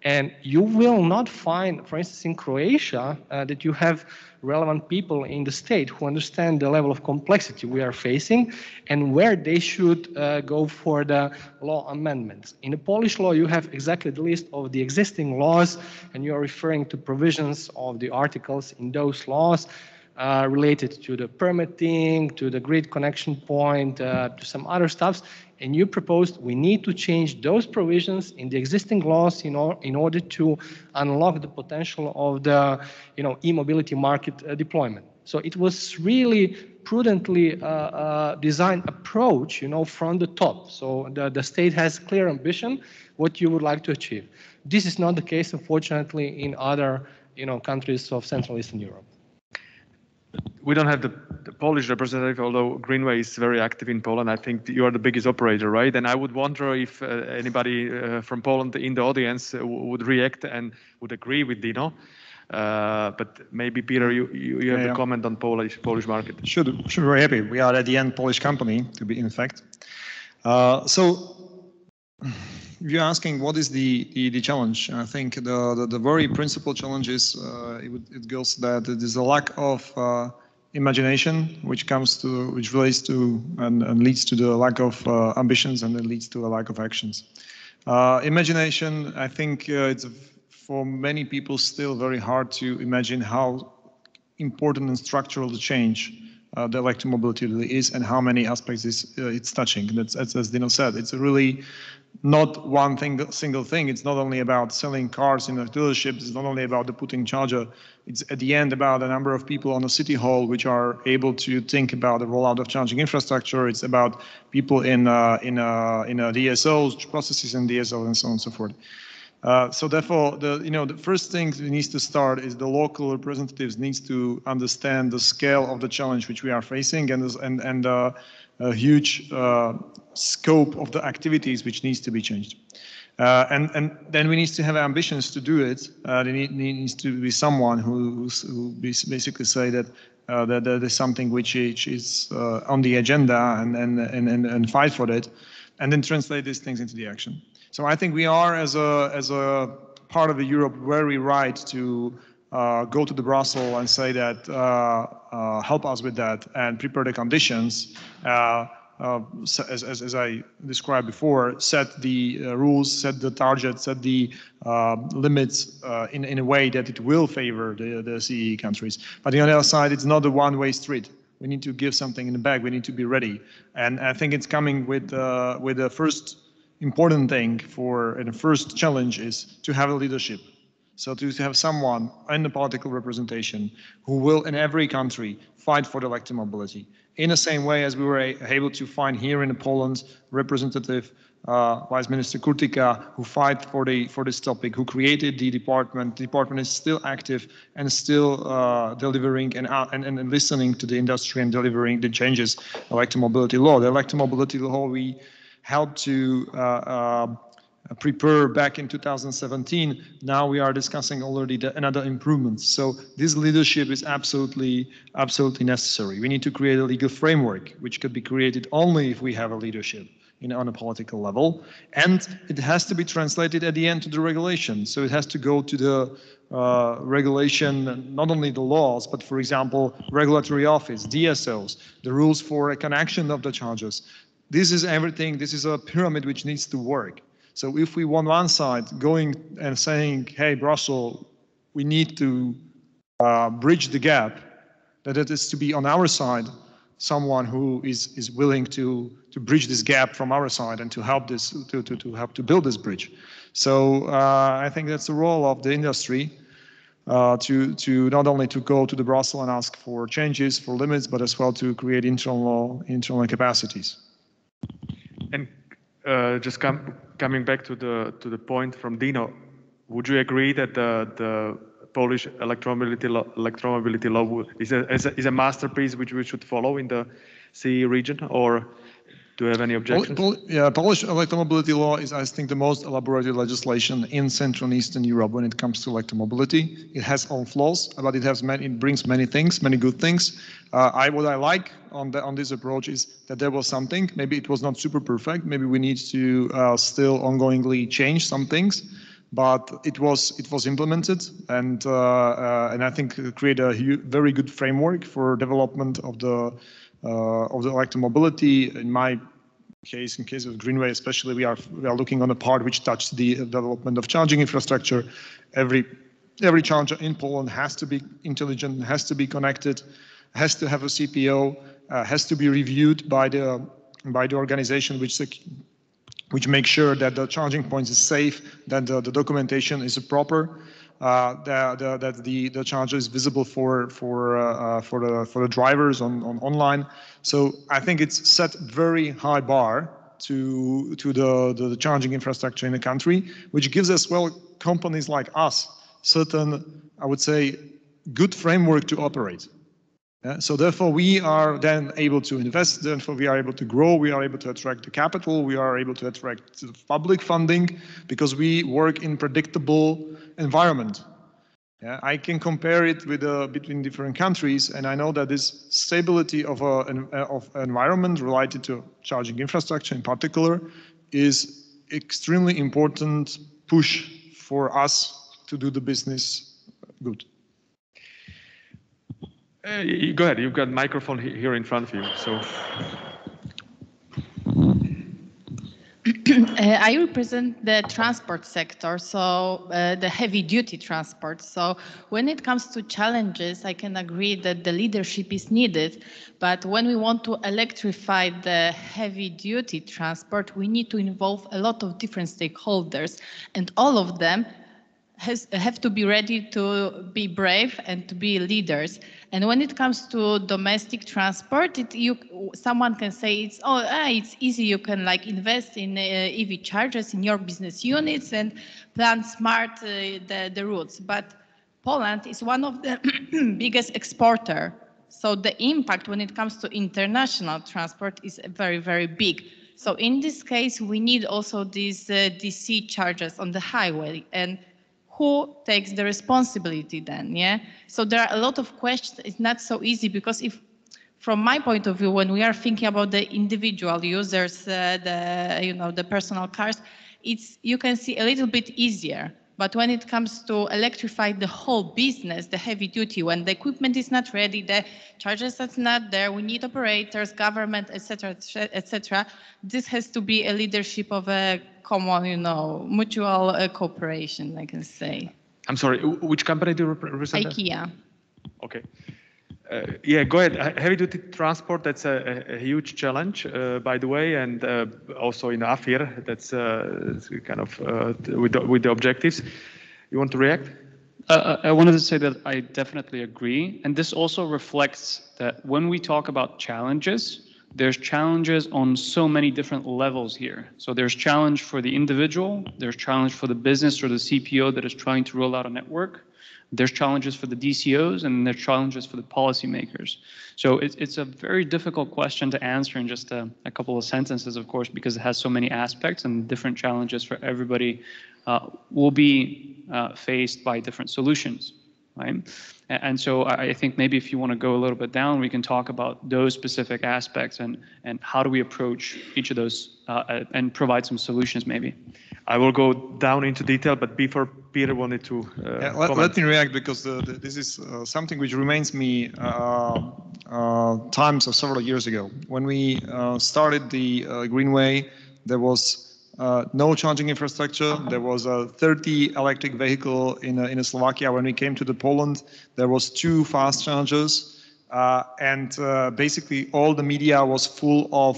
and you will not find, for instance, in Croatia, that you have relevant people in the state who understand the level of complexity we are facing and where they should go for the law amendments. In the Polish law, you have exactly the list of the existing laws, and you are referring to provisions of the articles in those laws related to the permitting, to the grid connection point, to some other stuffs. And you proposed we need to change those provisions in the existing laws in order to unlock the potential of the e-mobility market deployment. So it was really prudently designed approach, from the top. So the state has clear ambition, what you would like to achieve. This is not the case, unfortunately, in other countries of Central Eastern Europe. We don't have the Polish representative, although Greenway is very active in Poland. I think you are the biggest operator, right? And I would wonder if anybody from Poland in the audience would react and would agree with Dino. But maybe, Peter, you have a comment on Polish market. Should be very happy. We are at the end Polish company, to be in fact. So if you're asking what is the challenge, I think the very principal challenge is it goes that there is a lack of imagination, which relates to and leads to the lack of ambitions, and it leads to a lack of actions. Imagination, I think it's for many people still very hard to imagine how important and structural the change the electromobility really is, and how many aspects it's touching. That's, as Dino said, it's really not one single thing. It's not only about selling cars in the dealerships. It's not only about the putting charger. It's at the end about a number of people on the city hall which are able to think about the rollout of charging infrastructure. It's about people in DSOs, processes in DSO, and so on and so forth. So therefore, the first thing that needs to start is the local representatives needs to understand the scale of the challenge which we are facing, and a huge scope of the activities which needs to be changed. And then we need to have ambitions to do it. There needs to be someone who basically say that that is something which is on the agenda, and fight for it, and then translate these things into the action. So I think we are, as a part of Europe, very right to go to the Brussels and say that help us with that and prepare the conditions. As I described before, set the rules, set the targets, set the limits in a way that it will favor the CEE countries. But on the other side, it's not a one-way street. We need to give something in the bag. We need to be ready. And I think it's coming with the first important thing and the first challenge is to have a leadership. So to have someone in the political representation who will, in every country, fight for the electromobility. In the same way as we were able to find here in Poland, Representative Vice Minister Kurtyka, who fight for this topic, who created the department. The department is still active and still delivering and listening to the industry and delivering the changes. Electromobility law. The electromobility law we helped to prepare back in 2017. Now we are discussing already another improvements. So this leadership is absolutely necessary. We need to create a legal framework, which could be created only if we have a leadership on a political level, and it has to be translated at the end to the regulation. So it has to go to the regulation, not only the laws, but for example, regulatory office, DSOs, the rules for a connection of the chargers. This is everything. This is a pyramid which needs to work. So if we want one side going and saying, hey, Brussels, we need to bridge the gap, that it is to be on our side, someone who is willing to bridge this gap from our side and to help this to help to build this bridge. So I think that's the role of the industry to not only to go to the Brussels and ask for changes, for limits, but as well to create internal capacities. And just coming back to the point from Dino, would you agree that the Polish electromobility law is a masterpiece which we should follow in the CEE region, or do you have any objections? Polish electromobility law is, I think, the most elaborated legislation in Central and Eastern Europe when it comes to electromobility. It has own flaws, but it brings many things, many good things. What I like on this approach is that there was something. Maybe it was not super perfect. Maybe we need to still ongoingly change some things. But it was implemented, and I think create a very good framework for development of the electromobility. In my case, in case of Greenway especially, we are looking on a part which touched the development of charging infrastructure. Every charger in Poland has to be intelligent, has to be connected, has to have a CPO, has to be reviewed by the organization which makes sure that the charging points is safe, that the documentation is proper, that the charger is visible for the drivers online. So I think it's set very high bar to the charging infrastructure in the country, which gives as well companies like us certain, I would say, good framework to operate. So therefore, we are then able to invest, therefore we are able to grow, we are able to attract the capital, we are able to attract public funding, because we work in predictable environment. I can compare it with between different countries, and I know that this stability of environment related to charging infrastructure in particular is extremely important push for us to do the business good. Go ahead. You've got a microphone here in front of you. So. I represent the transport sector, so the heavy-duty transport. So when it comes to challenges, I can agree that the leadership is needed. But when we want to electrify the heavy-duty transport, we need to involve a lot of different stakeholders, and all of them have to be ready to be brave and to be leaders. And when it comes to domestic transport, someone can say it's easy. You can invest in EV chargers in your business units and plan smart the routes. But Poland is one of the biggest exporter. So the impact when it comes to international transport is very, very big. So in this case, we need also these DC chargers on the highway. And who takes the responsibility then, yeah? So there are a lot of questions. It's not so easy because from my point of view, when we are thinking about the individual users, the personal cars, you can see a little bit easier. But when it comes to electrify the whole business, the heavy duty, when the equipment is not ready, the chargers are not there, we need operators, government, etc., etc. This has to be a leadership of a common, mutual cooperation, I can say. I'm sorry, which company do you represent? IKEA. Okay. Yeah, go ahead. Heavy-duty transport, that's a huge challenge, by the way, and also in AFIR, that's kind of with the objectives. You want to react? I wanted to say that I definitely agree. And this also reflects that when we talk about challenges, there's challenges on so many different levels here. So there's challenge for the individual, there's challenge for the business or the CPO that is trying to roll out a network. There's challenges for the DCOs and there's challenges for the policymakers. So it's a very difficult question to answer in just a couple of sentences, of course, because it has so many aspects and different challenges for everybody will be faced by different solutions, right? And so I think maybe if you want to go a little bit down, we can talk about those specific aspects and how do we approach each of those and provide some solutions maybe. I will go down into detail, but before Peter wanted to let me react because this is something which reminds me times of several years ago. When we started the Greenway, there was no charging infrastructure. There was a 30 electric vehicle in Slovakia. When we came to Poland, there was 2 fast chargers. And basically all the media was full of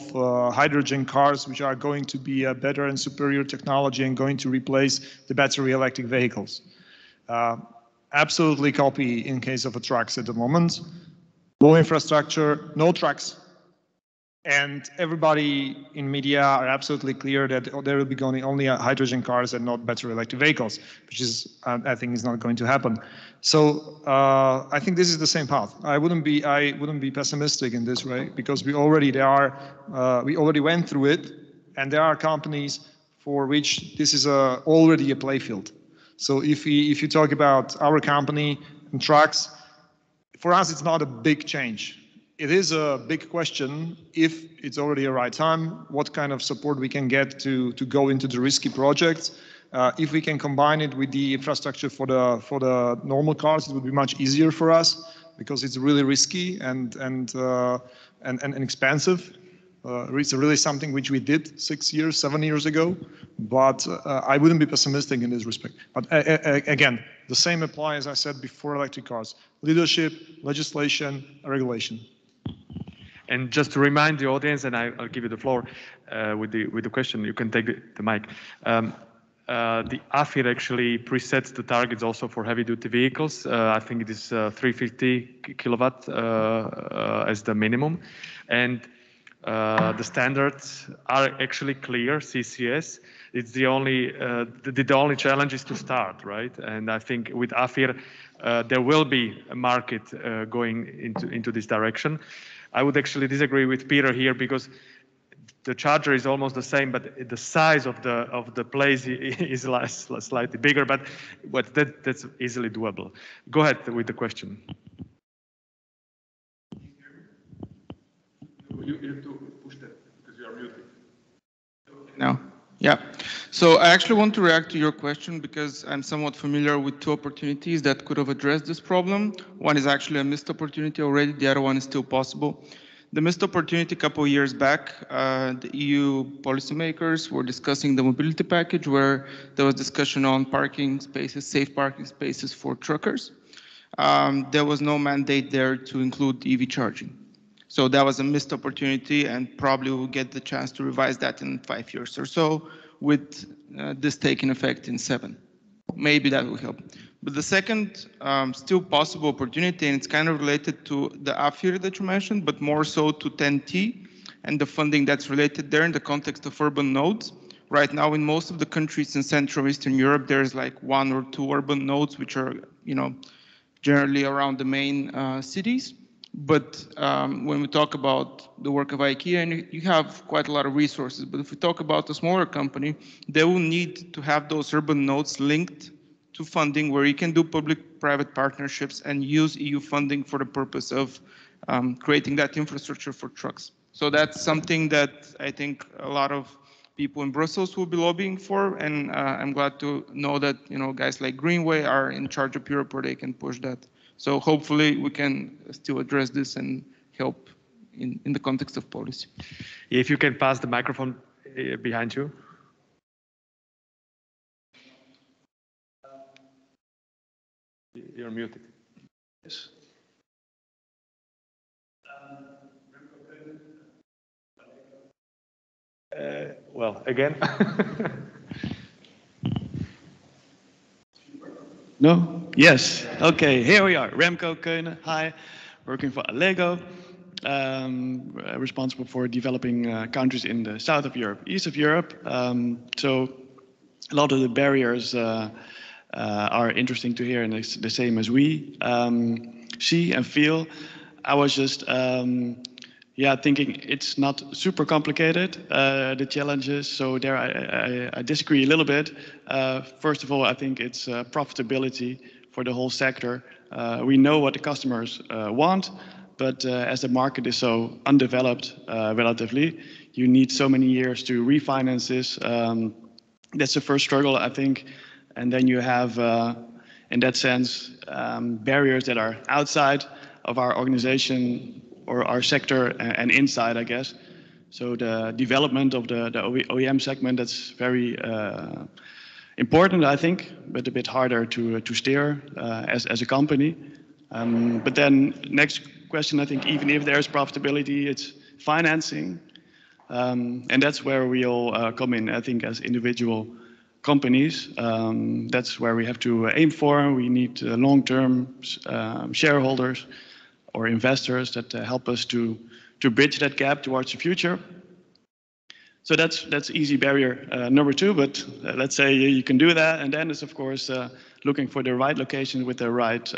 hydrogen cars, which are going to be a better and superior technology and going to replace the battery electric vehicles. Absolutely copy in case of trucks at the moment. No infrastructure, no trucks. And everybody in media are absolutely clear that there will be going only hydrogen cars and not battery electric vehicles, which is, I think, is not going to happen. So I think this is the same path. I wouldn't be pessimistic in this way because we already went through it, and there are companies for which this is already a playfield. So if you talk about our company and trucks, for us it's not a big change. It is a big question if it's already a right time, what kind of support we can get to go into the risky projects. If we can combine it with the infrastructure for the normal cars, it would be much easier for us because it's really risky and expensive. It's really something which we did 6 years, 7 years ago, but I wouldn't be pessimistic in this respect. But again, the same applies, as I said before, electric cars. Leadership, legislation, regulation. And just to remind the audience, and I'll give you the floor with the question, you can take the mic. The AFIR actually presets the targets also for heavy-duty vehicles. I think it is 350 kilowatt as the minimum. And the standards are actually clear, CCS. It's the only challenge is to start, right? And I think with AFIR, there will be a market going into this direction. I would actually disagree with Peter here because the charger is almost the same, but the size of the place is slightly bigger, but that's easily doable. Go ahead with the question. You have to push that because you are muted. No. Yeah. So I actually want to react to your question because I'm somewhat familiar with two opportunities that could have addressed this problem. One is actually a missed opportunity already, the other one is still possible. The missed opportunity a couple of years back, the EU policymakers were discussing the mobility package where there was discussion on parking spaces, safe parking spaces for truckers. There was no mandate there to include EV charging. So that was a missed opportunity, and probably we'll get the chance to revise that in 5 years or so, with this taking effect in 7. Maybe that will help. But the second still possible opportunity, and it's kind of related to the AFIR that you mentioned, but more so to 10T and the funding that's related there in the context of urban nodes. Right now, in most of the countries in Central Eastern Europe, there's like 1 or 2 urban nodes, which are, generally around the main cities. But when we talk about the work of IKEA, and you have quite a lot of resources, but if we talk about a smaller company, they will need to have those urban nodes linked to funding where you can do public-private partnerships and use EU funding for the purpose of creating that infrastructure for trucks. So that's something that I think a lot of people in Brussels will be lobbying for, and I'm glad to know that guys like Greenway are in charge of Europe where they can push that. So hopefully we can still address this and help in the context of policy. If you can pass the microphone behind you. You're muted. Yes. Well, again. No? Yes. Okay, here we are. Remco Keunen. Hi. Working for Allego. Responsible for developing countries in the south of Europe, east of Europe. So a lot of the barriers are interesting to hear, and it's the same as we see and feel. I was just thinking it's not super complicated, the challenges. So there I disagree a little bit. First of all, I think it's profitability for the whole sector. We know what the customers want, but as the market is so undeveloped relatively, you need so many years to refinance this. That's the first struggle, I think. And then you have, in that sense, barriers that are outside of our organization or our sector and inside, I guess. So the development of the OEM segment, that's very important, I think, but a bit harder to steer as a company. But then next question, I think, even if there's profitability, it's financing. And that's where we all come in, I think, as individual companies. That's where we have to aim for. We need long-term shareholders or investors that help us to bridge that gap towards the future. So that's easy barrier number 2, but let's say you can do that. And then it's, of course, looking for the right location with the right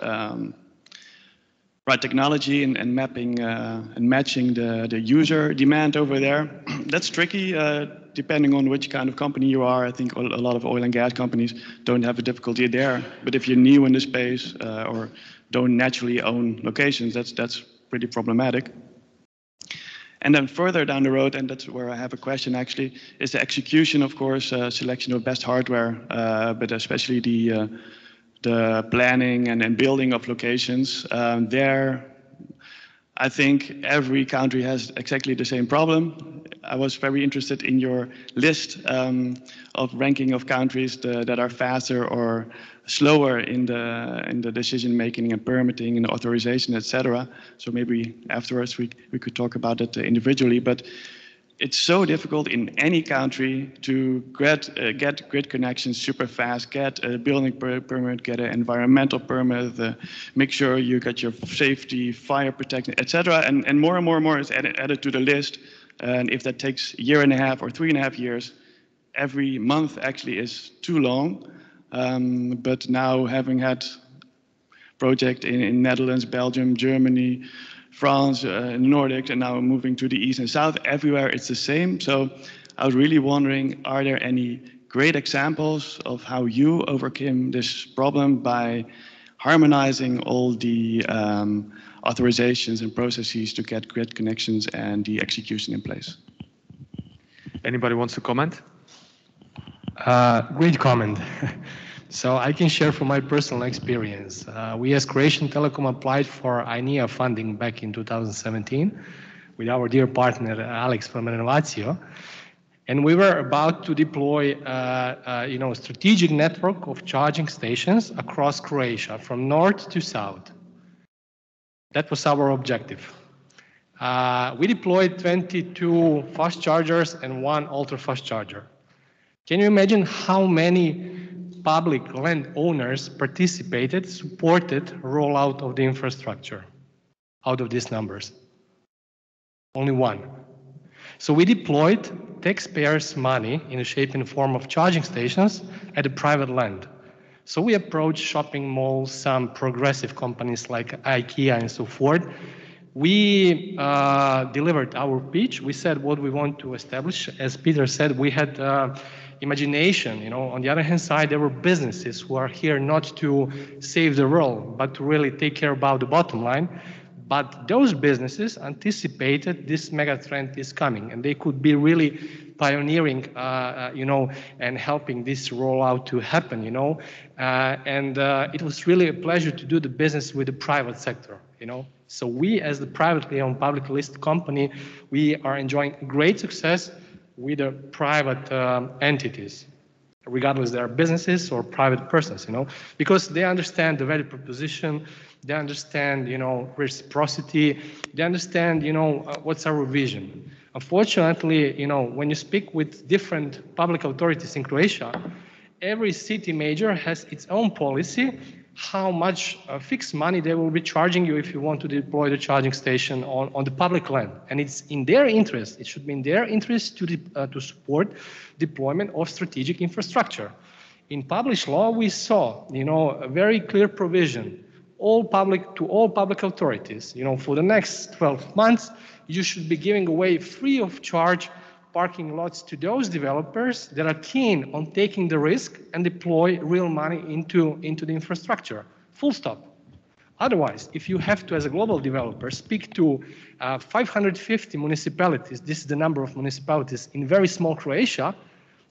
technology and mapping and matching the user demand over there. That's tricky, depending on which kind of company you are. I think a lot of oil and gas companies don't have a difficulty there. But if you're new in the space or don't naturally own locations, that's pretty problematic. And then further down the road, and that's where I have a question actually, is the execution, of course, selection of best hardware, but especially the planning and building of locations. There, I think every country has exactly the same problem. I was very interested in your list of ranking of countries that are faster or slower in the decision making and permitting and authorization, etc. So maybe afterwards we could talk about it individually. But it's so difficult in any country to get grid connections super fast, get a building permit, get an environmental permit, make sure you get your safety, fire protection, etc. And more is added to the list. And if that takes a year and a half or 3.5 years, every month actually is too long. But now having had project in Netherlands, Belgium, Germany, France, Nordics, and now moving to the east and south, everywhere it's the same. So I was really wondering, are there any great examples of how you overcame this problem by harmonizing all the authorizations and processes to get grid connections and the execution in place? Anybody wants to comment? Great comment. So I can share from my personal experience. We as Croatian Telecom applied for INEA funding back in 2017 with our dear partner Alex from Renovatio. And we were about to deploy a strategic network of charging stations across Croatia from north to south. That was our objective. We deployed 22 fast chargers and 1 ultra-fast charger. Can you imagine how many public landowners participated, supported rollout of the infrastructure out of these numbers? Only 1. So we deployed taxpayers' money in the shape and form of charging stations at the private land. So we approached shopping malls, some progressive companies like IKEA and so forth. We delivered our pitch. We said what we want to establish. As Peter said, we had imagination. On the other hand side, there were businesses who are here not to save the world, but to really take care about the bottom line. But those businesses anticipated this mega trend is coming, and they could be really pioneering, and helping this rollout to happen, And it was really a pleasure to do the business with the private sector, So we, as the privately owned, publicly listed company, we are enjoying great success with the private entities, regardless they are businesses or private persons, because they understand the value proposition, they understand, reciprocity, they understand, what's our vision. Unfortunately, when you speak with different public authorities in Croatia, every city major has its own policy, how much fixed money they will be charging you if you want to deploy the charging station on the public land. And it's in their interest, it should be in their interest to support deployment of strategic infrastructure. In published law, we saw, a very clear provision, all public authorities, for the next 12 months, you should be giving away free of charge parking lots to those developers that are keen on taking the risk and deploy real money into the infrastructure. Full stop. Otherwise, if you have to, as a global developer, speak to 550 municipalities, this is the number of municipalities in very small Croatia,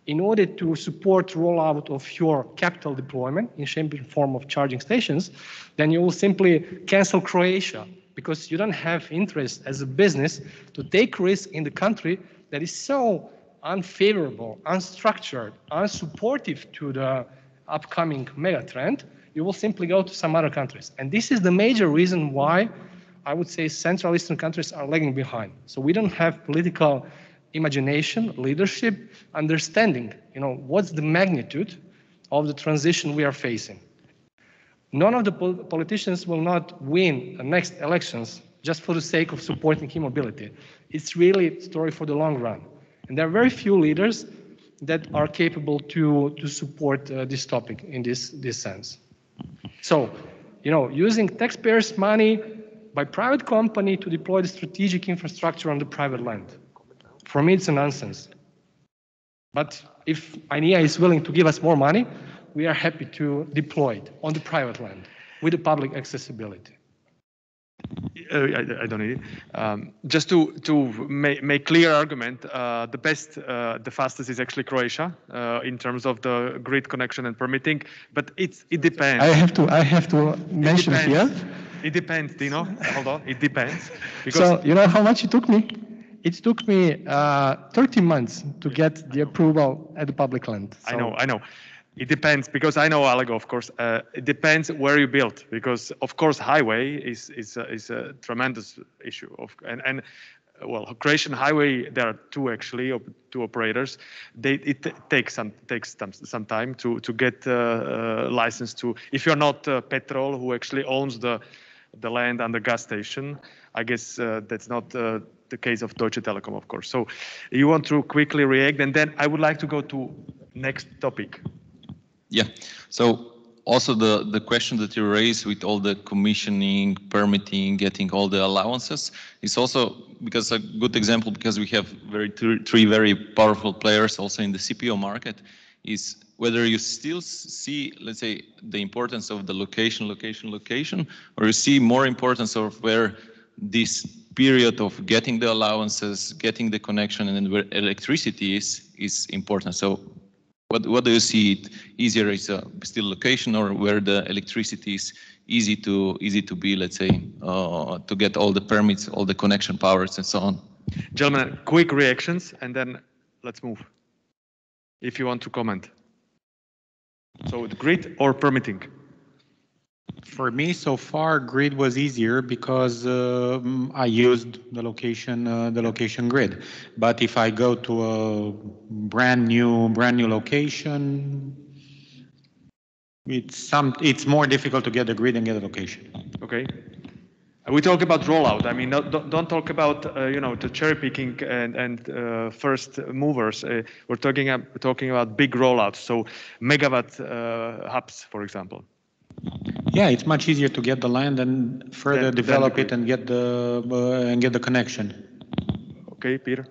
in order to support rollout of your capital deployment in shape and form of charging stations, then you will simply cancel Croatia because you don't have interest as a business to take risk in the country that is so unfavorable, unstructured, unsupportive to the upcoming mega trend. You will simply go to some other countries. And this is the major reason why I would say Central Eastern countries are lagging behind. So we don't have political imagination, leadership, understanding, what's the magnitude of the transition we are facing. None of the politicians will not win the next elections just for the sake of supporting e-mobility. It's really a story for the long run. And there are very few leaders that are capable to support this topic in this sense. So, using taxpayers' money by private company to deploy the strategic infrastructure on the private land. For me, it's a nonsense. But if INEA is willing to give us more money, we are happy to deploy it on the private land with the public accessibility. I don't need it. Just to make clear argument, the fastest is actually Croatia in terms of the grid connection and permitting, but it depends. I have to mention here. It depends, Dino. Hold on. It depends. So you know how much it took me? It took me 30 months to get the approval at the public land. So. I know. It depends, because I know Alego, of course. It depends where you build, because of course highway is a tremendous issue. Well, Croatian highway, there are two operators. It takes some time to get license to. If you're not Petrol, who actually owns the land and the gas station, I guess that's not the case of Deutsche Telekom, of course. So you want to quickly react, and then I would like to go to next topic. Yeah. So also the question that you raised with all the commissioning, permitting, getting all the allowances is also because a good example, because we have three very powerful players also in the CPO market, is whether you still see, let's say, the importance of the location, or you see more importance of where this period of getting the allowances, getting the connection, and then where electricity is important. So What do you see it easier is still location, or where the electricity is easy to be, let's say, to get all the permits, all the connection powers and so on? Gentlemen, quick reactions and then let's move. If you want to comment. So the grid or permitting? For me, so far, grid was easier because I used the location grid. But if I go to a brand new location, it's more difficult to get the grid and get a location. Okay. We talk about rollout. I mean, don't talk about the cherry picking and first movers. We're talking about big rollouts. So megawatt hubs, for example. Yeah, it's much easier to get the land and further develop it and get the connection. Okay, Peter,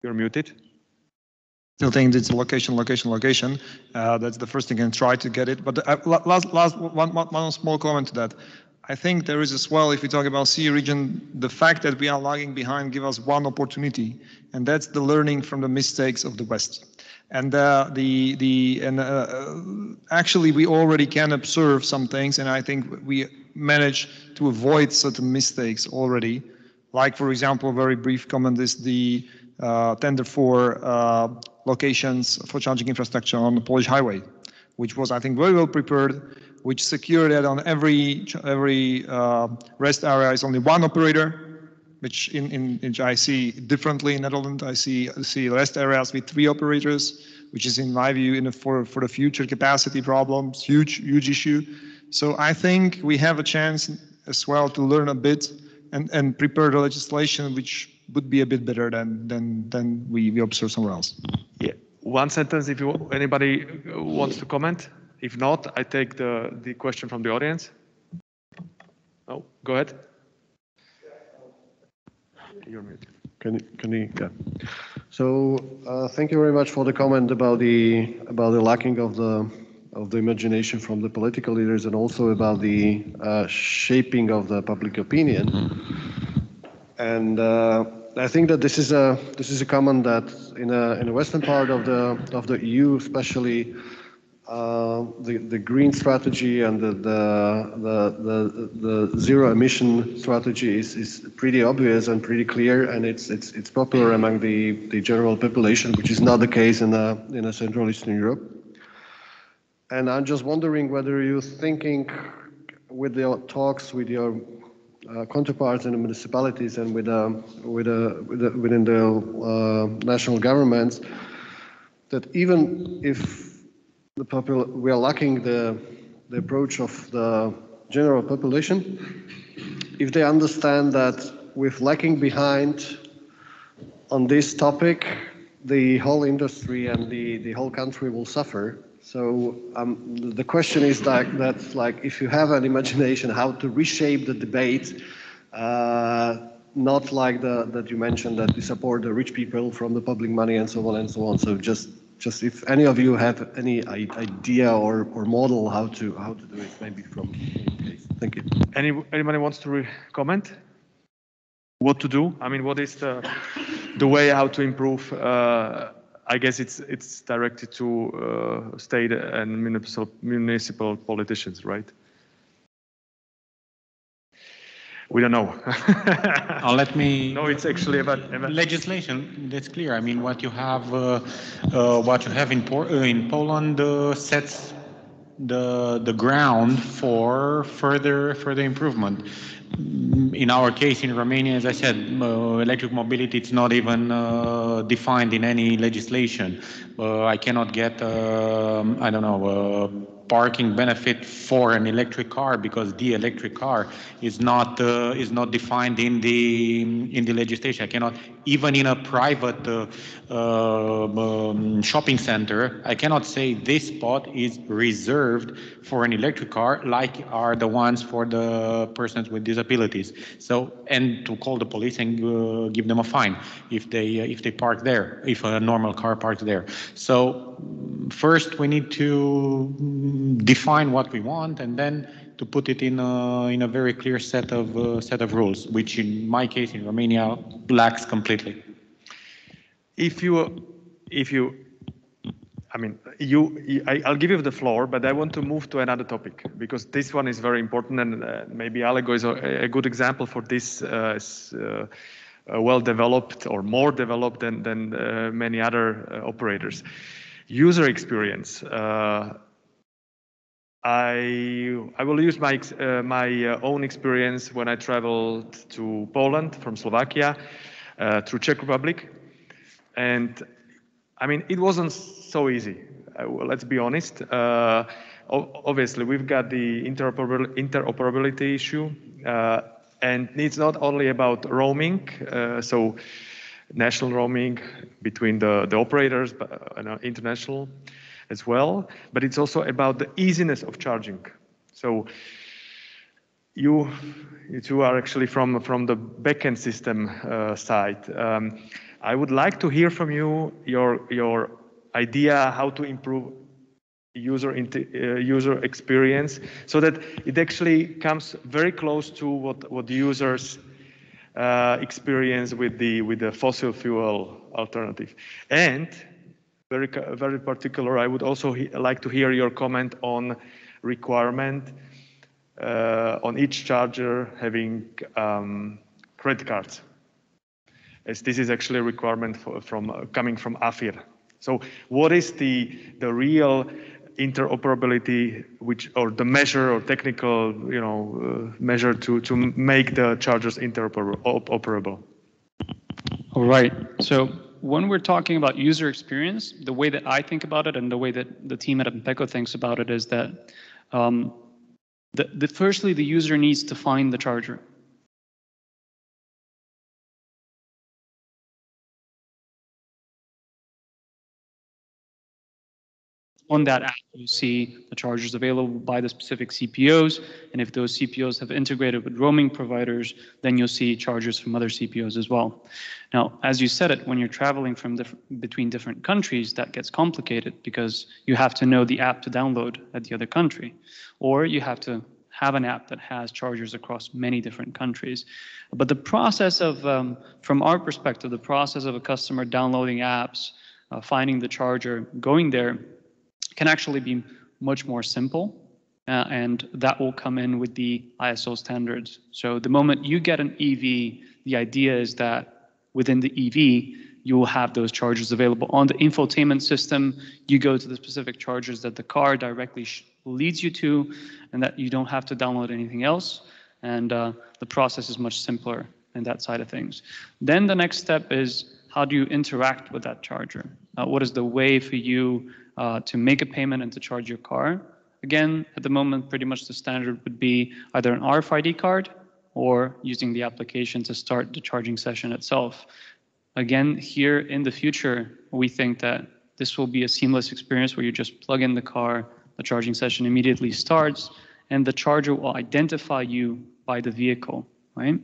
you're muted. Still think it's location. That's the first thing, and try to get it. But last one small comment to that. I think there is as well, if we talk about CE region, the fact that we are lagging behind gives us one opportunity, and that's the learning from the mistakes of the West. And actually we already can observe some things, and I think we manage to avoid certain mistakes already. Like, for example, a very brief comment is the tender for locations for charging infrastructure on the Polish highway, which was, I think, very well prepared, which secured that on every rest area is only one operator, which which I see differently in Netherlands. I see rest areas with 3 operators, which is, in my view, for the future capacity problems, huge issue. So I think we have a chance as well to learn a bit and prepare the legislation, which would be a bit better than we observe somewhere else. Yeah, one sentence if anybody wants to comment. If not, I take the question from the audience. No, go ahead. You're muted. Can you? Yeah. So thank you very much for the comment about the lacking of the imagination from the political leaders, and also about the shaping of the public opinion. And I think that this is a comment that in the western part of the EU, especially. The green strategy and the zero emission strategy is pretty obvious and pretty clear, and it's popular among the general population, which is not the case in Central Eastern Europe. And I'm just wondering whether you're thinking, with your talks with your counterparts in the municipalities and within the national governments, that even if we are lacking the approach of the general population, if they understand that with lacking behind on this topic, the whole industry and the whole country will suffer. So the question is that like, if you have an imagination how to reshape the debate, not like that you mentioned, that we support the rich people from the public money and so on and so on. So just if any of you have any idea or model how to do it, maybe from the case. Thank you. Anybody wants to comment? What to do? I mean, what is the way how to improve? I guess it's directed to state and municipal politicians, right? We don't know. Let me. No, it's actually about legislation. That's clear. I mean, what you have in Poland sets the ground for further improvement. In our case, in Romania, as I said, electric mobility, it's not even defined in any legislation. I cannot get, I don't know, parking benefit for an electric car because the electric car is not defined in the legislation. I cannot, even in a private shopping center, I cannot say this spot is reserved for an electric car like are the ones for the persons with disabilities. So, and to call the police and give them a fine if they park there, if a normal car parks there. So first we need to define what we want, and then to put it in a very clear set of rules, which in my case in Romania lacks completely. If you I mean, I'll give you the floor, but I want to move to another topic because this one is very important, and maybe Allego is a good example for this. Well developed or more developed than many other operators. User experience. I will use my own experience when I traveled to Poland from Slovakia through Czech Republic, and I mean it wasn't so easy. Let's be honest. Obviously, we've got the interoperability issue, and it's not only about roaming, so national roaming between the operators, but international as well, but it's also about the easiness of charging. So you two are actually from the backend system side. I would like to hear from you your idea how to improve user experience so that it actually comes very close to what users experience with the fossil fuel alternative. And very particular, I would also like to hear your comment on requirement on each charger having credit cards, as this is actually a requirement coming from AFIR. So what is the real interoperability, or the measure or technical measure to make the chargers interoperable? All right. So when we're talking about user experience, the way that I think about it and the way that the team at Impeco thinks about it is that firstly, the user needs to find the charger. On that app, you see the chargers available by the specific CPOs, and if those CPOs have integrated with roaming providers, then you'll see chargers from other CPOs as well. Now, as you said it, when you're traveling between different countries, that gets complicated because you have to know the app to download at the other country, or you have to have an app that has chargers across many different countries. But the process of, from our perspective, the process of a customer downloading apps, finding the charger, going there, can actually be much more simple, and that will come in with the ISO standards. So the moment you get an EV, the idea is that within the EV, you will have those chargers available. On the infotainment system, you go to the specific chargers that the car directly leads you to, and that you don't have to download anything else. And the process is much simpler in that side of things. Then the next step is, how do you interact with that charger? What is the way for you to make a payment and to charge your car? Again, at the moment, pretty much the standard would be either an RFID card or using the application to start the charging session itself. Again, here in the future, we think that this will be a seamless experience where you just plug in the car, the charging session immediately starts, and the charger will identify you by the vehicle. Right?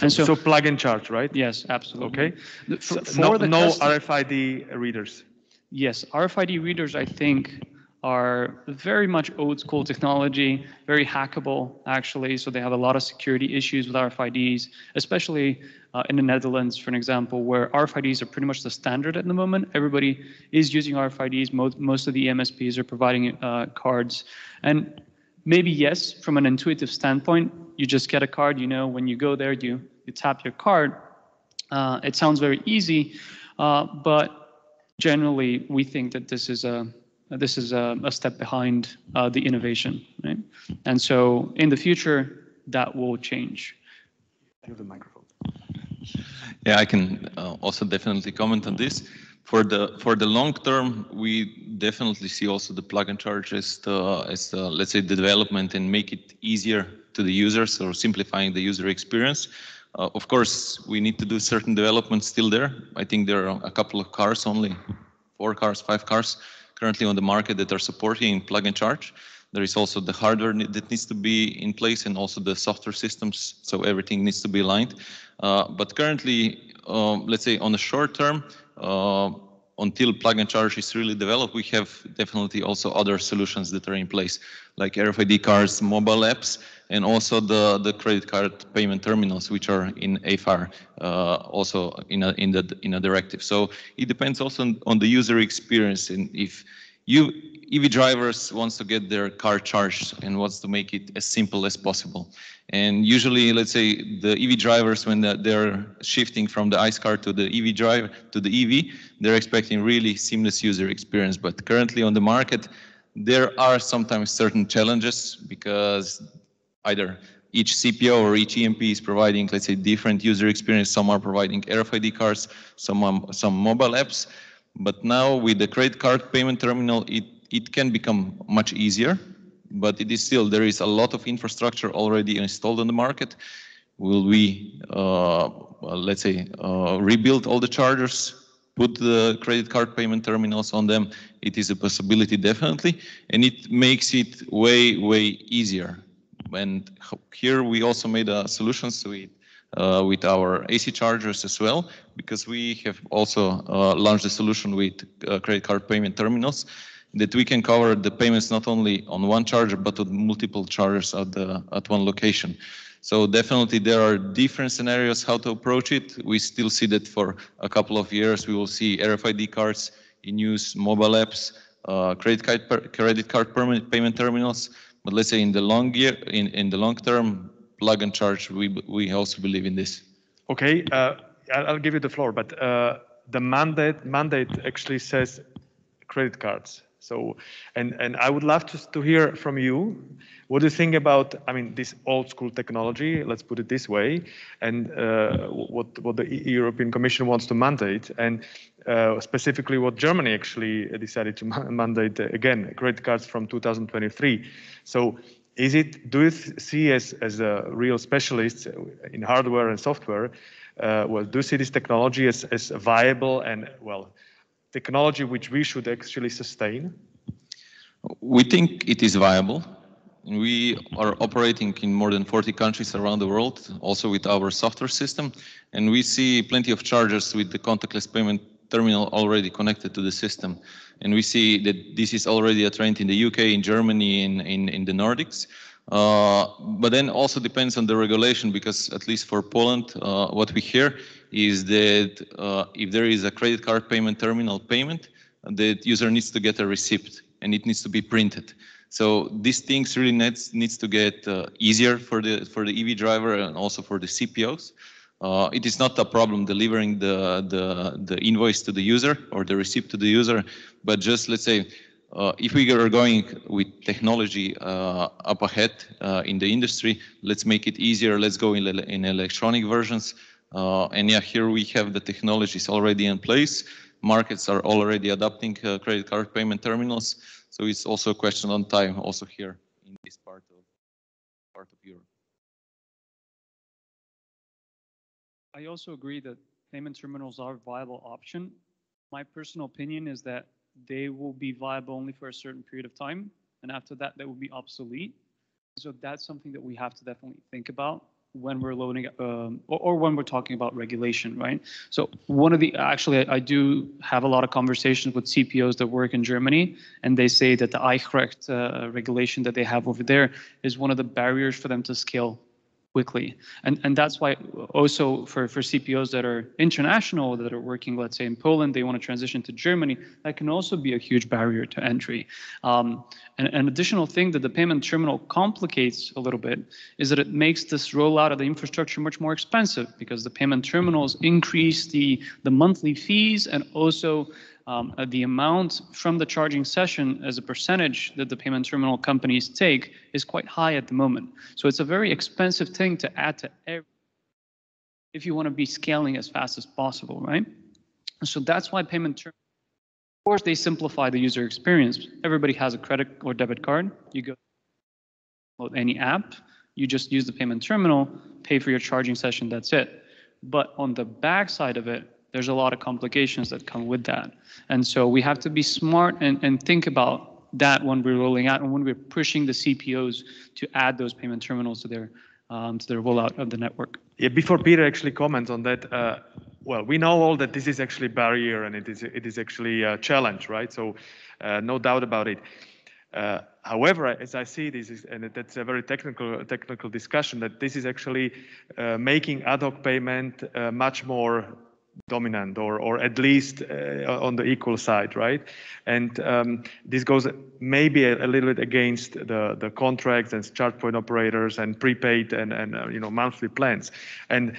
So plug and charge, right? Yes, absolutely. Okay. No RFID readers. Yes, RFID readers, I think, are very much old school technology, very hackable, actually. So they have a lot of security issues with RFIDs, especially in the Netherlands, for an example, where RFIDs are pretty much the standard at the moment. Everybody is using RFIDs. Most of the MSPs are providing cards. And maybe, yes, from an intuitive standpoint, you just get a card, when you go there, you tap your card. It sounds very easy, but generally, we think that this is a step behind the innovation, right? And so in the future, that will change. Have the microphone. Yeah, I can also definitely comment on this. For the long term, we definitely see also the plug and charge as let's say the development and make it easier to the users, or simplifying the user experience. Of course, we need to do certain development still there. I think there are a couple of cars, only 4 cars, 5 cars currently on the market that are supporting plug and charge. There is also the hardware that needs to be in place, and also the software systems, so everything needs to be aligned. But currently, let's say on the short term, until plug and charge is really developed, we have definitely also other solutions that are in place, like RFID cards, mobile apps, and also the credit card payment terminals, which are in AFAR, also in a directive. So it depends also on the user experience, and if EV drivers wants to get their car charged and wants to make it as simple as possible. And usually, let's say the EV drivers, when they're shifting from the ICE car to the EV drive to the EV, they're expecting really seamless user experience. But currently on the market, there are sometimes certain challenges because either each CPO or each EMP is providing, let's say, different user experience. Some are providing RFID cards, some mobile apps. But now with the credit card payment terminal, it can become much easier. But it is still, there is a lot of infrastructure already installed on the market. Will we, let's say, rebuild all the chargers, put the credit card payment terminals on them? It is a possibility, definitely, and it makes it way, way easier. And here we also made a solution suite with our AC chargers as well, because we have also launched a solution with credit card payment terminals that we can cover the payments not only on one charger, but on multiple chargers at one location. So definitely there are different scenarios how to approach it. We still see that for a couple of years we will see RFID cards in use, mobile apps, credit card payment terminals. But let's say in the long term, plug and charge, we also believe in this. Okay, I'll give you the floor, but the mandate actually says credit cards. So, and I would love to hear from you. What do you think about, I mean, this old school technology, let's put it this way, and what the European Commission wants to mandate, and specifically what Germany actually decided to mandate, again, credit cards from 2023. So do you see as a real specialist in hardware and software, well, do you see this technology as viable and, well, technology which we should actually sustain? We think it is viable. We are operating in more than 40 countries around the world, also with our software system, and we see plenty of chargers with the contactless payment terminal already connected to the system. And we see that this is already a trend in the UK, in Germany, in the Nordics. But then also depends on the regulation, because at least for Poland, what we hear is that if there is a credit card payment terminal payment, the user needs to get a receipt and it needs to be printed. So these things really needs to get easier for the EV driver and also for the CPOs. It is not a problem delivering the invoice to the user or the receipt to the user, but just let's say if we are going with technology up ahead in the industry, let's make it easier. Let's go in electronic versions. And yeah, here we have the technologies already in place. Markets are already adopting credit card payment terminals. So it's also a question on time also here in this part of Europe. I also agree that payment terminals are a viable option. My personal opinion is that they will be viable only for a certain period of time, and after that, they will be obsolete. So that's something that we have to definitely think about when we're loading, or when we're talking about regulation, right? So actually, I do have a lot of conversations with CPOs that work in Germany, and they say that the Eichrecht regulation that they have over there is one of the barriers for them to scale quickly. And that's why also for CPOs that are international, that are working, let's say in Poland, they want to transition to Germany, that can also be a huge barrier to entry. And an additional thing that the payment terminal complicates a little bit is that it makes this rollout of the infrastructure much more expensive, because the payment terminals increase the monthly fees, and also the amount from the charging session as a percentage that the payment terminal companies take is quite high at the moment. So it's a very expensive thing to add to if you want to be scaling as fast as possible, right? So that's why payment terminals, of course, they simplify the user experience. Everybody has a credit or debit card. You go download any app, you just use the payment terminal, pay for your charging session, that's it. But on the back side of it, there's a lot of complications that come with that. And so we have to be smart and think about that when we're rolling out and when we're pushing the CPOs to add those payment terminals to their rollout of the network. Yeah, before Peter actually comments on that, well, we know all that this is actually a barrier and it is actually a challenge, right? So no doubt about it. However, as I see this, and that's a very technical discussion, that this is actually making ad hoc payment much more dominant, or at least on the equal side, right? And this goes maybe a little bit against the contracts and charge point operators and prepaid and monthly plans. And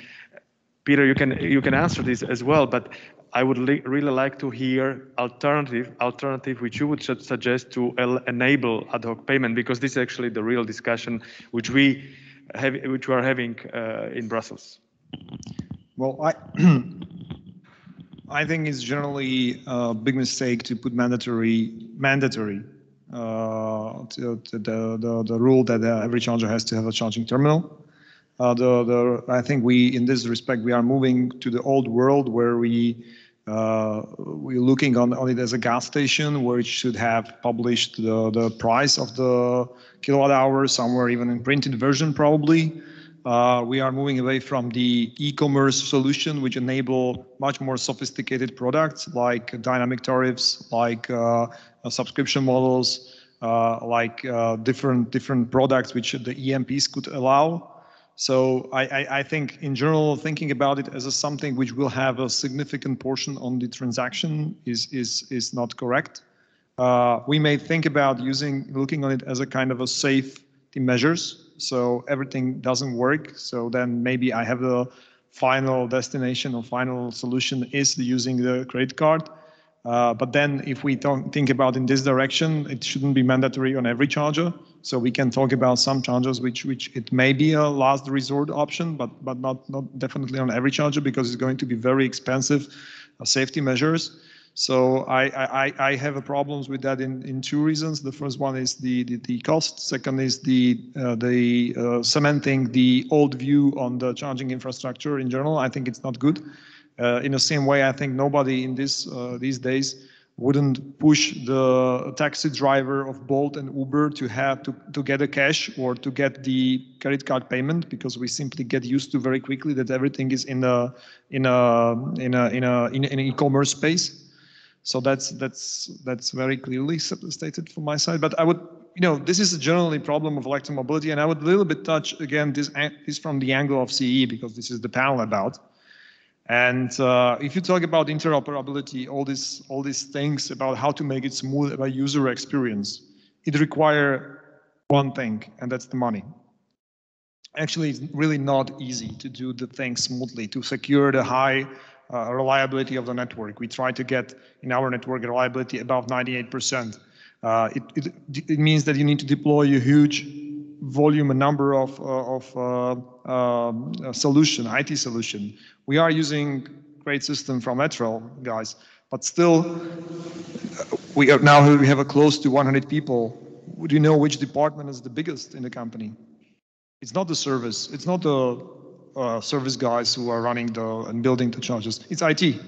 Peter, you can answer this as well, but I would really like to hear alternative which you would suggest to enable ad hoc payment, because this is actually the real discussion which we are having in Brussels. Well, I think it's generally a big mistake to put mandatory the rule that every charger has to have a charging terminal. I think in this respect, we are moving to the old world where we're looking on it as a gas station, where it should have published the price of the kilowatt hour somewhere, even in printed version probably. We are moving away from the e-commerce solution, which enable much more sophisticated products like dynamic tariffs, like subscription models, like different products which the EMPs could allow. So I think in general, thinking about it as something which will have a significant portion on the transaction is not correct. We may think about looking on it as a kind of a safety measures. So everything doesn't work. So then maybe I have the final destination or final solution is using the credit card. But then if we don't think about in this direction, it shouldn't be mandatory on every charger. So we can talk about some chargers which it may be a last resort option, but not definitely on every charger, because it's going to be very expensive safety measures. So I have a problems with that in two reasons. The first one is the cost. Second is the cementing the old view on the charging infrastructure in general. I think it's not good. In the same way, I think nobody in these days wouldn't push the taxi driver of Bolt and Uber to get a cash or to get the credit card payment, because we simply get used to very quickly that everything is in an e-commerce space. So that's very clearly stated from my side. But I would, this is a generally problem of electromobility, and I would a little bit touch again this from the angle of CE, because this is the panel about. And if you talk about interoperability, all these things about how to make it smooth about user experience, it requires one thing, and that's the money. Actually, it's really not easy to do the thing smoothly, to secure the high reliability of the network. We try to get in our network reliability above 98%. It means that you need to deploy a huge volume, a number of IT solution. We are using great system from Etrel, guys, but still we have a close to 100 people. Would you know which department is the biggest in the company? It's not the service. It's not the service guys who are running and building the chargers. It's IT.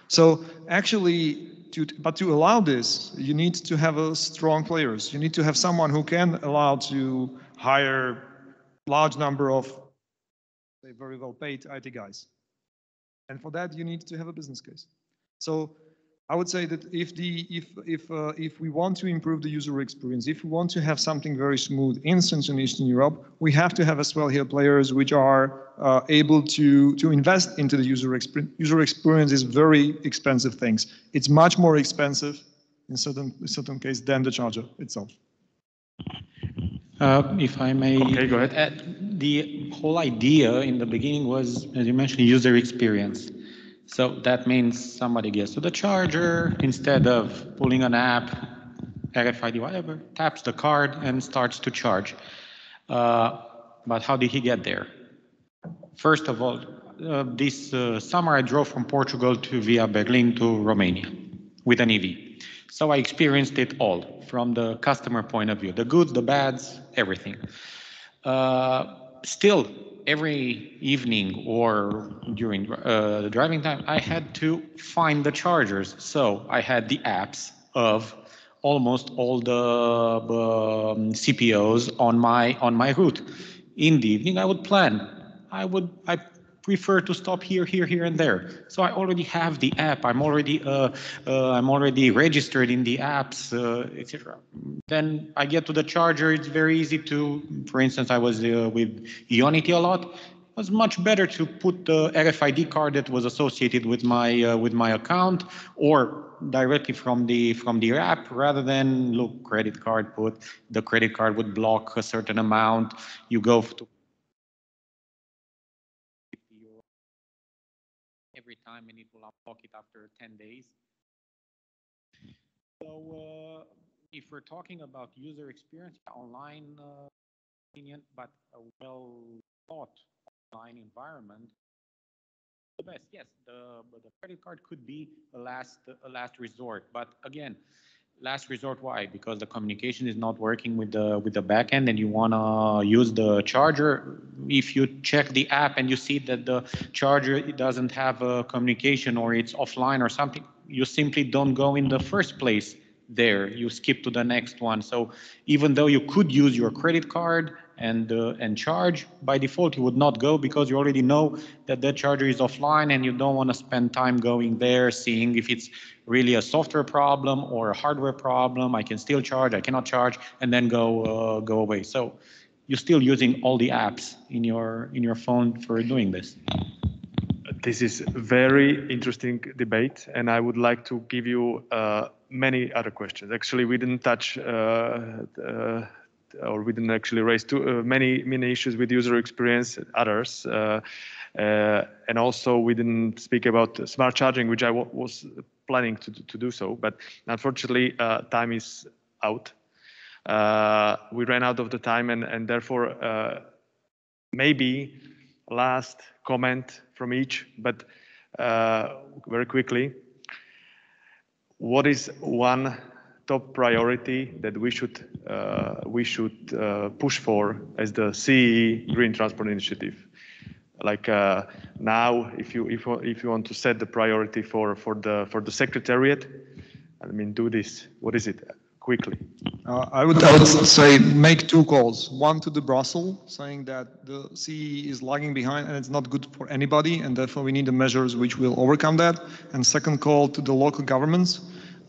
So actually, to allow this, you need to have strong players. You need to have someone who can allow to hire large number of very well paid IT guys. And for that, you need to have a business case. So I would say that if we want to improve the user experience, if we want to have something very smooth in Central and Eastern Europe, we have to have as well here players which are able to invest into the user experience. User experience is very expensive things. It's much more expensive in certain case than the charger itself. If I may, okay, go ahead. The whole idea in the beginning was, as you mentioned, user experience. So that means somebody gets to the charger, instead of pulling an app, RFID, whatever, taps the card and starts to charge. But how did he get there? First of all, this summer I drove from Portugal via Berlin to Romania with an EV. So I experienced it all from the customer point of view, the goods, the bads, everything. Still, every evening or during the driving time, I had to find the chargers. So I had the apps of almost all the CPOs on my route. In the evening, I would plan. I prefer to stop here, here, here, and there. So I already have the app. I'm already registered in the apps, etc. Then I get to the charger. It's very easy to, for instance, I was with Ionity a lot. It was much better to put the RFID card that was associated with my account, or directly from the app, rather than look credit card. Put the credit card would block a certain amount. You go to every time, and it will unlock it after 10 days. So if we're talking about user experience, online opinion, but a well thought online environment, the best. Yes, the credit card could be a last resort, but again, last resort. Why? Because the communication is not working with the backend, and you wanna use the charger. If you check the app and you see that the charger doesn't have a communication, or it's offline or something, you simply don't go in the first place there. You skip to the next one. So even though you could use your credit card and charge, by default you would not go, because you already know that that charger is offline, and you don't want to spend time going there, seeing if it's really a software problem or a hardware problem. I can still charge, I cannot charge, and then go away. So you're still using all the apps in your phone for doing this. This is very interesting debate, and I would like to give you many other questions. Actually, we didn't touch or we didn't actually raise many issues with user experience, others, and also we didn't speak about smart charging, which I was planning to do so, but unfortunately time is out. We ran out of the time, and therefore maybe last comment from each, but very quickly, what is one top priority that we should push for as the CEE Green Transport Initiative? Like now, if you want to set the priority for the Secretariat, I mean, do this. What is it? Quickly. I would say make two calls. One to the Brussels, saying that the CE is lagging behind and it's not good for anybody, and therefore we need the measures which will overcome that. And second call to the local governments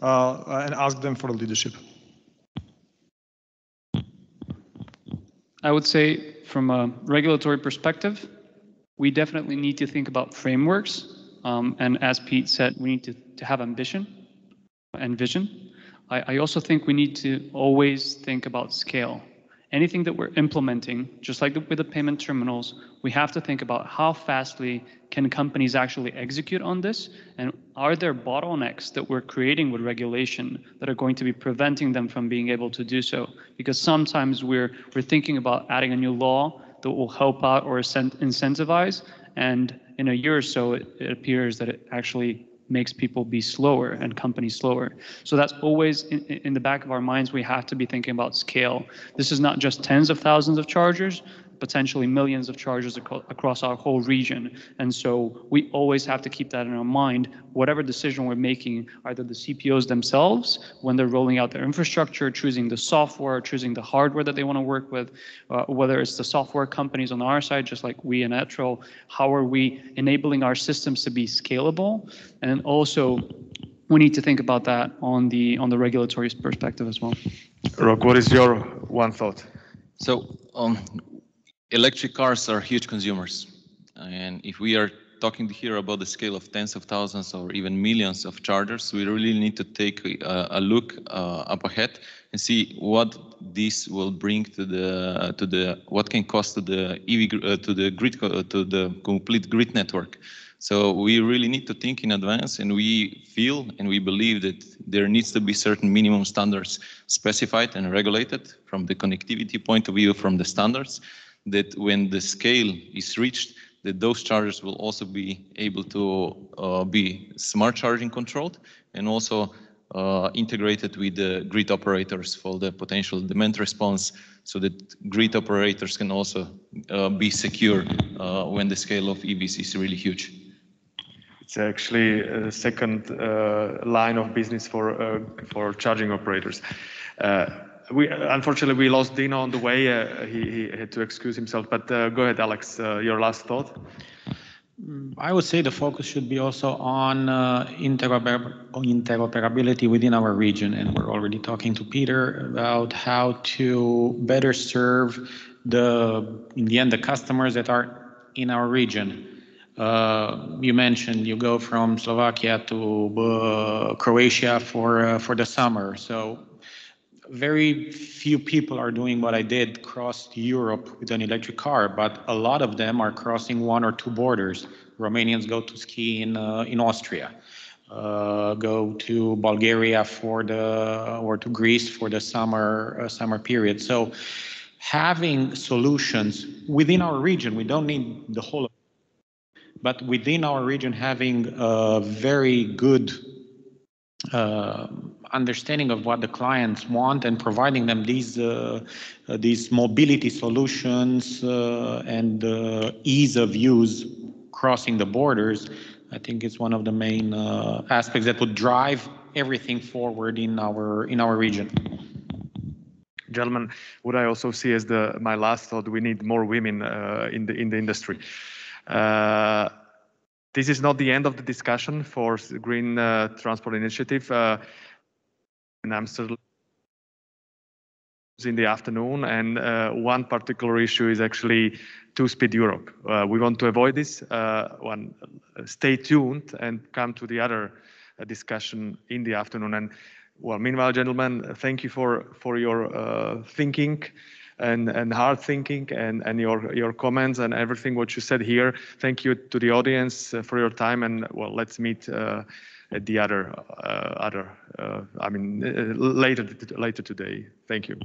and ask them for leadership. I would say from a regulatory perspective, we definitely need to think about frameworks. And as Pete said, we need to have ambition and vision. I also think we need to always think about scale. Anything that we're implementing, just like with the payment terminals, we have to think about how fastly can companies actually execute on this, and are there bottlenecks that we're creating with regulation that are going to be preventing them from being able to do so? Because sometimes we're thinking about adding a new law that will help out or incentivize, and in a year or so it appears that it actually makes people be slower and companies slower. So that's always in the back of our minds. We have to be thinking about scale. This is not just tens of thousands of chargers, potentially millions of chargers across our whole region. And so we always have to keep that in our mind. Whatever decision we're making, either the CPOs themselves, when they're rolling out their infrastructure, choosing the software, choosing the hardware that they want to work with, whether it's the software companies on our side, just like we in Etro, how are we enabling our systems to be scalable? And also, we need to think about that on the regulatory perspective as well. Rok, what is your one thought? So electric cars are huge consumers. And if we are talking here about the scale of tens of thousands or even millions of chargers, we really need to take a look up ahead and see what this will bring to the what can cost to the EV to the grid to the complete grid network. So we really need to think in advance, and we feel and we believe that there needs to be certain minimum standards specified and regulated from the connectivity point of view, from the standards, that when the scale is reached, that those chargers will also be able to be smart charging controlled and also integrated with the grid operators for the potential demand response, so that grid operators can also be secure when the scale of EVs is really huge. It's actually a second line of business for charging operators. Unfortunately, we lost Dino on the way. He had to excuse himself. But go ahead, Alex. Your last thought. I would say the focus should be also on interoperability within our region, and we're already talking to Peter about how to better serve in the end, the customers that are in our region. You mentioned you go from Slovakia to Croatia for the summer, so very few people are doing what I did, cross Europe with an electric car, but a lot of them are crossing one or two borders. Romanians go to ski in Austria, go to Bulgaria or to Greece for the summer period. So having solutions within our region, we don't need the whole, but within our region having a very good understanding of what the clients want and providing them these mobility solutions and ease of use crossing the borders, I think it's one of the main aspects that would drive everything forward in our region. Gentlemen, what I also see as my last thought, we need more women in the industry. This is not the end of the discussion for Green Transport Initiative. In Amsterdam in the afternoon, and one particular issue is actually two-speed Europe. We want to avoid this one. Stay tuned and come to the other discussion in the afternoon. And well, meanwhile, gentlemen, thank you for your thinking and hard thinking and your comments and everything what you said here. Thank you to the audience for your time, and well, let's meet at the later today. Thank you.